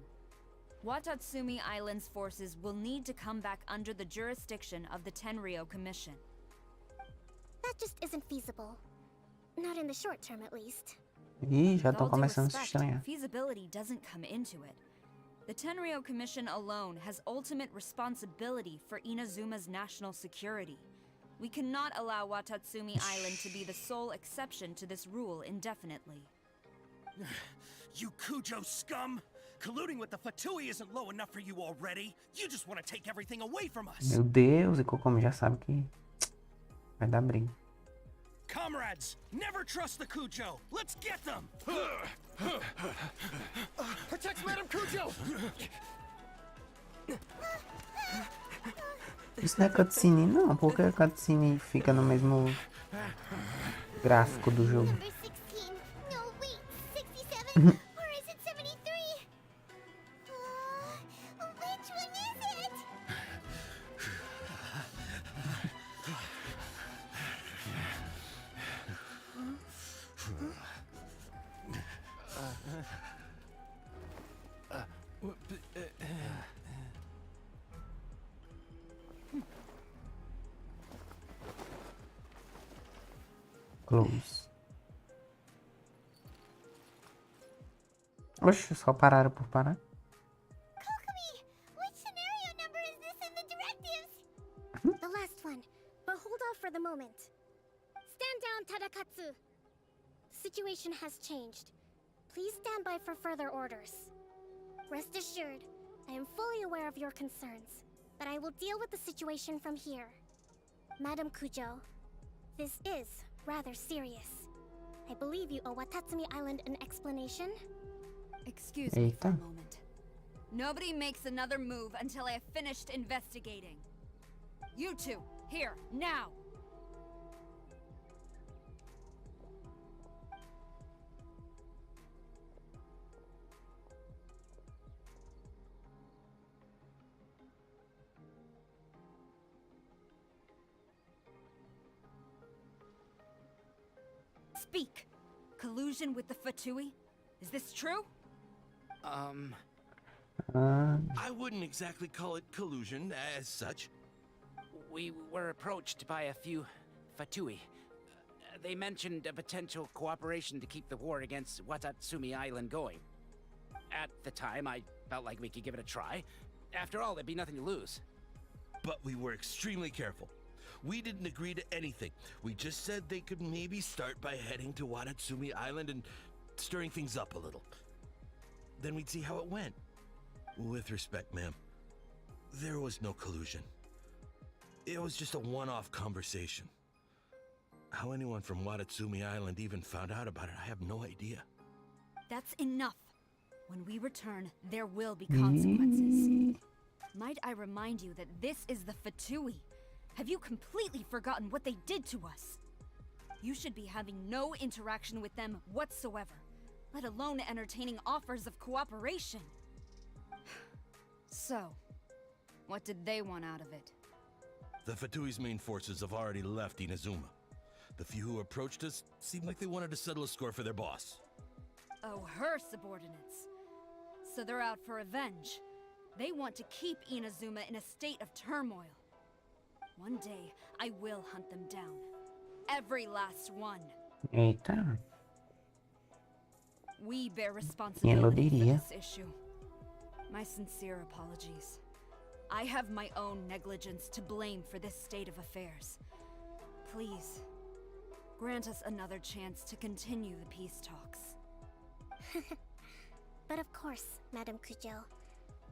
Watatsumi Island's forces will need to come back under the jurisdiction of the Tenryou Commission. That just isn't feasible. Not in the short term, at least. Ih, já With estão all due começando a se respect, estranhar. feasibility doesn't come into it. The Tenryou Commission alone has ultimate responsibility for Inazuma's national security. We cannot allow Watatsumi Island to be the sole exception to this rule indefinitely. You Kujo scum! Colluding with the Fatui isn't low enough for you already. You just want to take everything away from us. Meu Deus, e Kokomi já sabe que vai dar briga. Comrades, never trust the Kujo. Let's get them. Protect Madam Kujo! Isso não é cutscene, não. Por que a cutscene fica no mesmo gráfico do jogo? Number 16. No, wait. 67? Or is it 73? Which one is it? Close. Oxe, só pararam por parar. Kokomi, which scenario number is this in the directives? The last one. But hold off for the moment. Stand down, Tadakatsu. Situation has changed. Please stand by for further orders. Rest assured, I am fully aware of your concerns, but I will deal with the situation from here. Madam Kujo, this is rather serious. I believe you owe Watatsumi Island an explanation. Excuse me for a Eita. moment. Nobody makes another move until I have finished investigating. You two, here, now! Speak! Collusion with the Fatui? Is this true? Ah, I wouldn't exactly call it collusion as such. We were approached by a few Fatui. They mentioned a potential cooperation to keep the war against Watatsumi Island going. At the time, I felt like we could give it a try. After all, there'd be nothing to lose. But we were extremely careful. We didn't agree to anything. We just said they could maybe start by heading to Watatsumi Island and stirring things up a little. Then we'd see how it went. With respect, ma'am, there was no collusion. It was just a one-off conversation. How anyone from Watatsumi Island even found out about it, I have no idea. That's enough. When we return, there will be consequences. Might I remind you that this is the Fatui? Have you completely forgotten what they did to us? You should be having no interaction with them whatsoever, let alone entertaining offers of cooperation. So, what did they want out of it? The Fatui's main forces have already left Inazuma. The few who approached us seemed like they wanted to settle a score for their boss. Oh, her subordinates. So they're out for revenge. They want to keep Inazuma in a state of turmoil. One day, I will hunt them down. Every last one. Eita. We bear Quem lo responsibility for diria? this issue. My sincere apologies. I have my own negligence to blame for this state of affairs. Please, grant us another chance to continue the peace talks. But of course, Madam Kujo.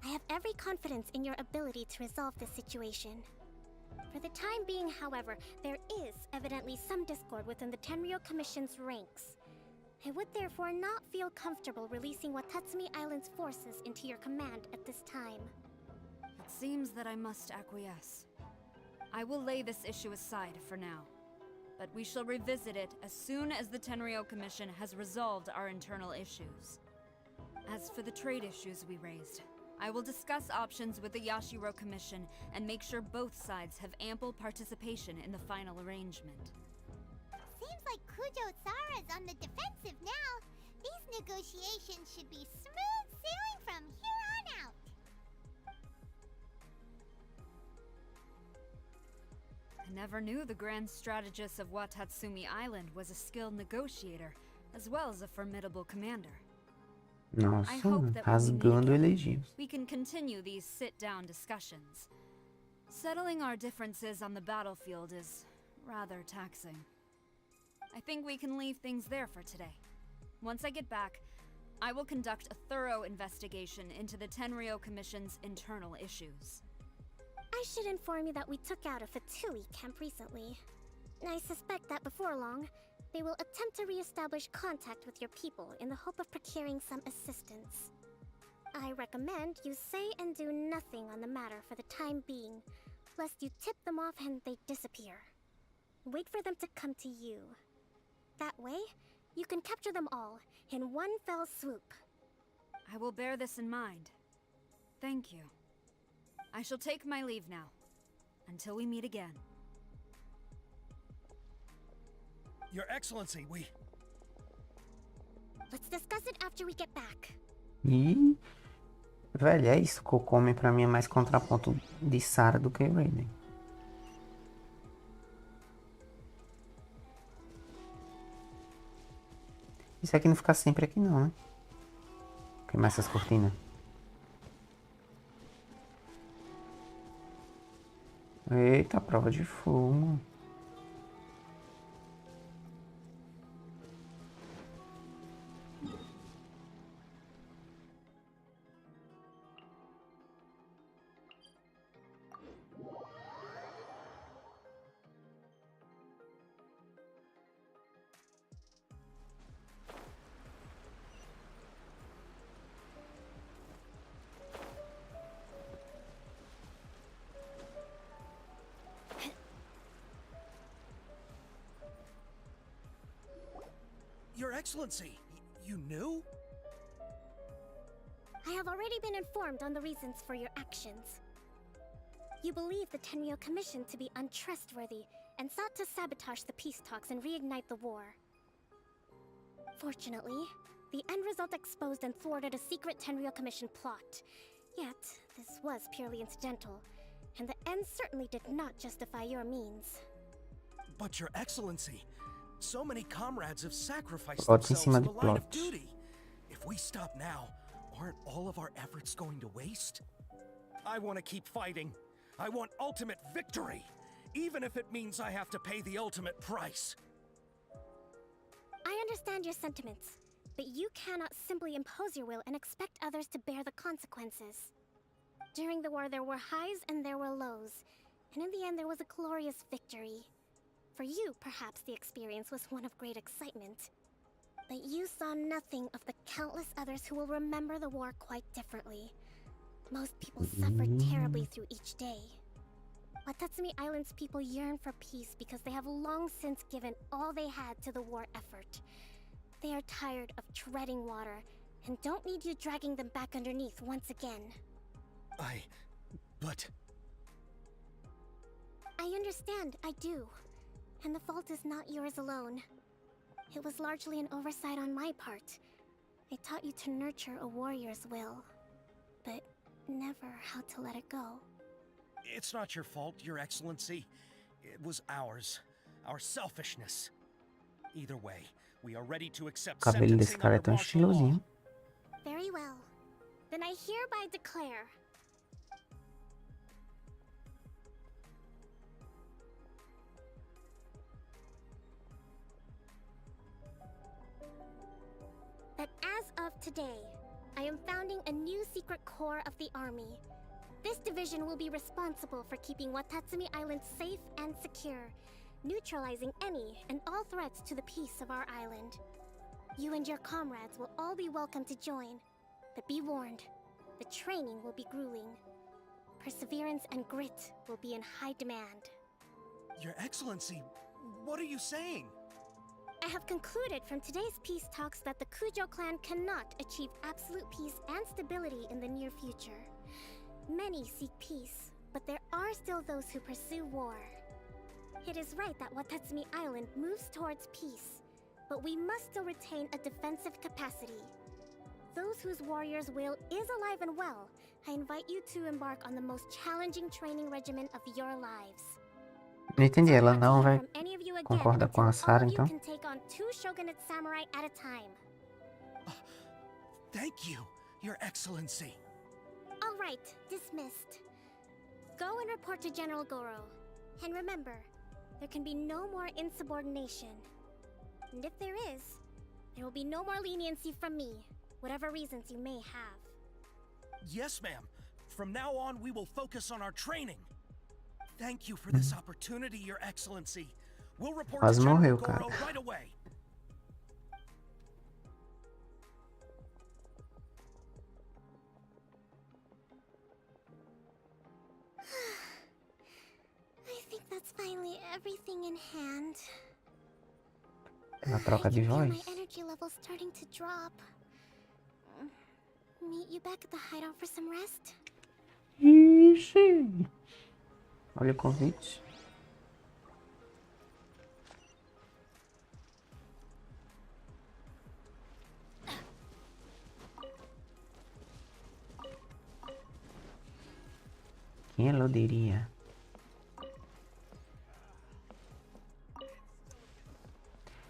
I have every confidence in your ability to resolve this situation. For the time being, however, there is evidently some discord within the Tenryou Commission's ranks. I would therefore not feel comfortable releasing Watatsumi Island's forces into your command at this time. It seems that I must acquiesce. I will lay this issue aside for now, but we shall revisit it as soon as the Tenryou Commission has resolved our internal issues. As for the trade issues we raised, I will discuss options with the Yashiro Commission and make sure both sides have ample participation in the final arrangement. Seems like Kujo-Sara's on the defensive now. These negotiations should be smooth sailing from here on out. I never knew the grand strategist of Watatsumi Island was a skilled negotiator, as well as a formidable commander. Nossa, I hope that when we meet rasgando again, elogios. we can continue these sit-down discussions. Settling our differences on the battlefield is rather taxing. I think we can leave things there for today. Once I get back, I will conduct a thorough investigation into the Tenryou Commission's internal issues. I should inform you that we took out a Fatui camp recently. I suspect that before long, they will attempt to re-establish contact with your people in the hope of procuring some assistance. I recommend you say and do nothing on the matter for the time being, lest you tip them off and they disappear. Wait for them to come to you. That way, you can capture them all in one fell swoop. I will bear this in mind. Thank you. I shall take my leave now. Until we meet again. Your Excellency, Let's discuss it after we get back. E... Velho, é isso. Kokomi pra mim é mais contraponto de Sarah do que Raiden. Isso aqui não fica sempre aqui não, né? Queimar essas cortinas. Eita, prova de fogo. Your Excellency, you knew? I have already been informed on the reasons for your actions. You believe the Tenryo Commission to be untrustworthy and sought to sabotage the peace talks and reignite the war. Fortunately, the end result exposed and thwarted a secret Tenryo Commission plot. Yet, this was purely incidental, and the end certainly did not justify your means. But Your Excellency, so many comrades have sacrificed Plot em themselves cima in de the line of plot. duty. If we stop now, aren't all of our efforts going to waste? I want to keep fighting. I want ultimate victory, even if it means I have to pay the ultimate price. I understand your sentiments, but you cannot simply impose your will and expect others to bear the consequences. During the war, there were highs and there were lows, and in the end, there was a glorious victory. For you, perhaps the experience was one of great excitement. But you saw nothing of the countless others who will remember the war quite differently. Most people suffered terribly through each day. Watatsumi Island's people yearn for peace because they have long since given all they had to the war effort. They are tired of treading water and don't need you dragging them back underneath once again. But... I understand, I do. And the fault is not yours alone. It was largely an oversight on my part. I taught you to nurture a warrior's will, but never how to let it go. It's not your fault, Your Excellency. It was ours. Our selfishness. Either way, we are ready to accept O cabelo desse sentencing cara é under tão martial law. estilosinho. Very well. Then I hereby declare... that as of today, I am founding a new secret corps of the army. This division will be responsible for keeping Watatsumi Island safe and secure, neutralizing any and all threats to the peace of our island. You and your comrades will all be welcome to join, but be warned, the training will be grueling. Perseverance and grit will be in high demand. Your Excellency, what are you saying? I have concluded from today's peace talks that the Kujo clan cannot achieve absolute peace and stability in the near future. Many seek peace, but there are still those who pursue war. It is right that Watatsumi Island moves towards peace, but we must still retain a defensive capacity. Those whose warrior's will is alive and well, I invite you to embark on the most challenging training regimen of your lives. Não entendi, ela não vai From any of you again concordar com a until all Sarah, of you então? can take on 2 shogunate samurai at a time. Thank you, Your Excellency. All right, dismissed. Go and report to General Goro. And remember, there can be no more insubordination. And if there is, there will be no more leniency from me, whatever reasons you may have. Yes, ma'am. From now on, we will focus on our training. Thank you for this opportunity, Your Excellency. We'll report to Quase General morreu, Goro cara. right away. I think that's finally everything in hand. Ela troca de I can feel voz. my energy level starting to drop. Meet you back at the hideout for some rest? Ixi. Olha o convite. Quem ela diria?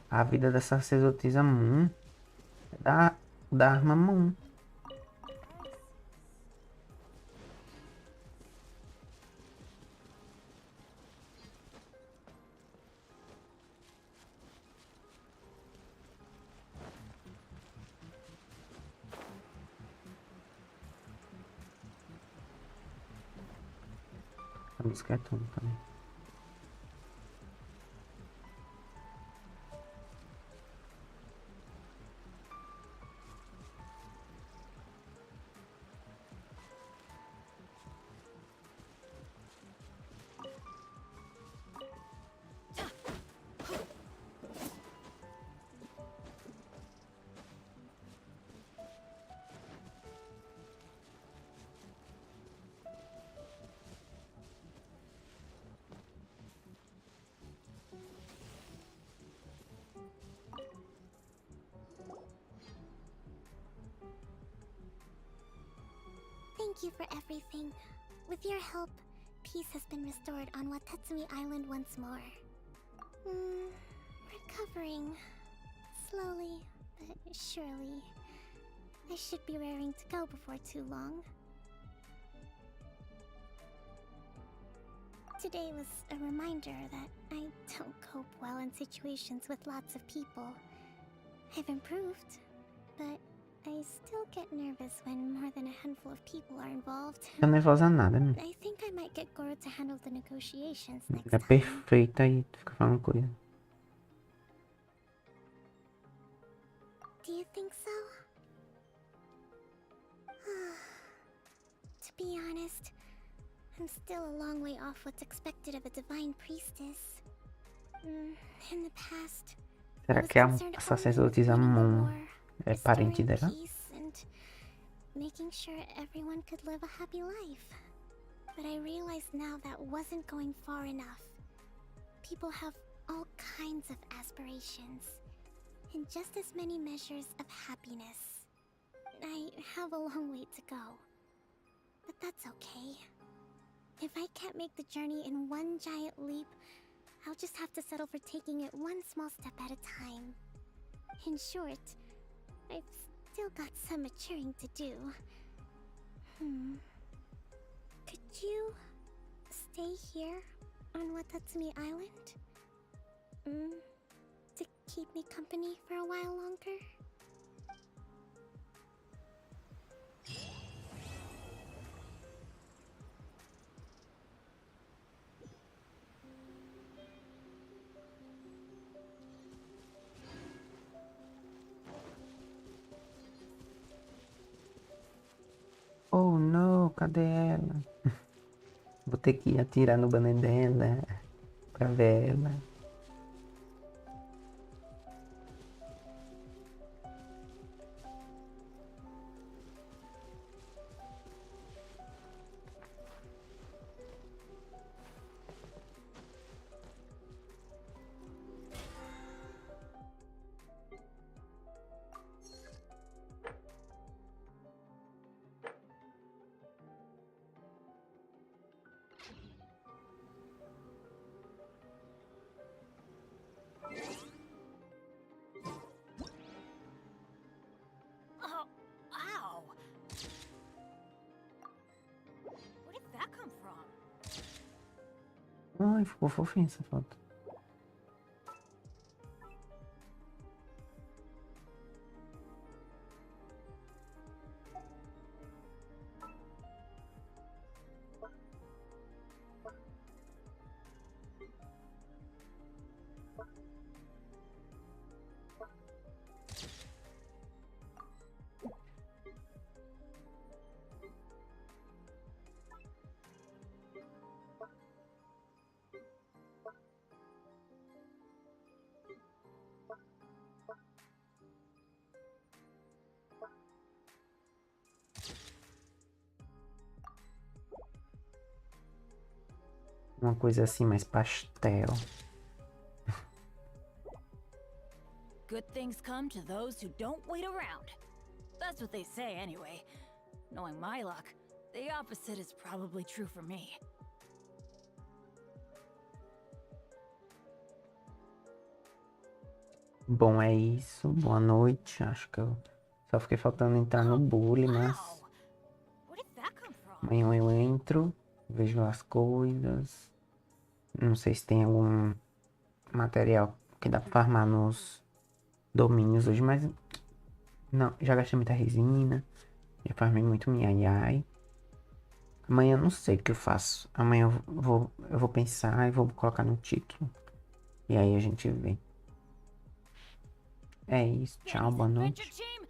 A vida dessa sacerdotisa Moon é da arma Moon. música é tudo também. Thank you for everything. With your help, peace has been restored on Watatsumi Island once more. Recovering. Slowly, but surely. I should be raring to go before too long. Today was a reminder that I don't cope well in situations with lots of people. I've improved, but I still get nervous when more than a handful of people are involved. Não nervosa nada, né? I think I might get Goro to handle the negotiations next É time. perfeita e fica falando coisa. Do you think so? To be honest, I'm still a long way off what's expected of a divine priestess. In the past, Será que a sacerdotisa Moon é parente dela? Making sure everyone could live a happy life. But I realize now that wasn't going far enough. People have all kinds of aspirations, and just as many measures of happiness. I have a long way to go, but that's okay. If I can't make the journey in one giant leap, I'll just have to settle for taking it one small step at a time. In short, I've still got some maturing to do. Could you stay here on Watatsumi Island? To keep me company for a while longer? Oh não, cadê ela? Vou ter que atirar no banner dela pra ver ela. Ai, ficou fofinha essa foto. Uma coisa assim mais pastel. Good things come to those who don't wait around. That's what they say anyway. Knowing my luck, the opposite is probably true for me. Bom, é isso. Boa noite. Acho que eu só fiquei faltando entrar no bully, mas amanhã eu entro, vejo as coisas. Não sei se tem algum material que dá pra farmar nos domínios hoje, mas não, já gastei muita resina, já farmei muito miai. Amanhã eu não sei o que eu faço. Amanhã eu vou pensar e vou colocar no título. E aí a gente vê. É isso. Tchau, boa noite. Team,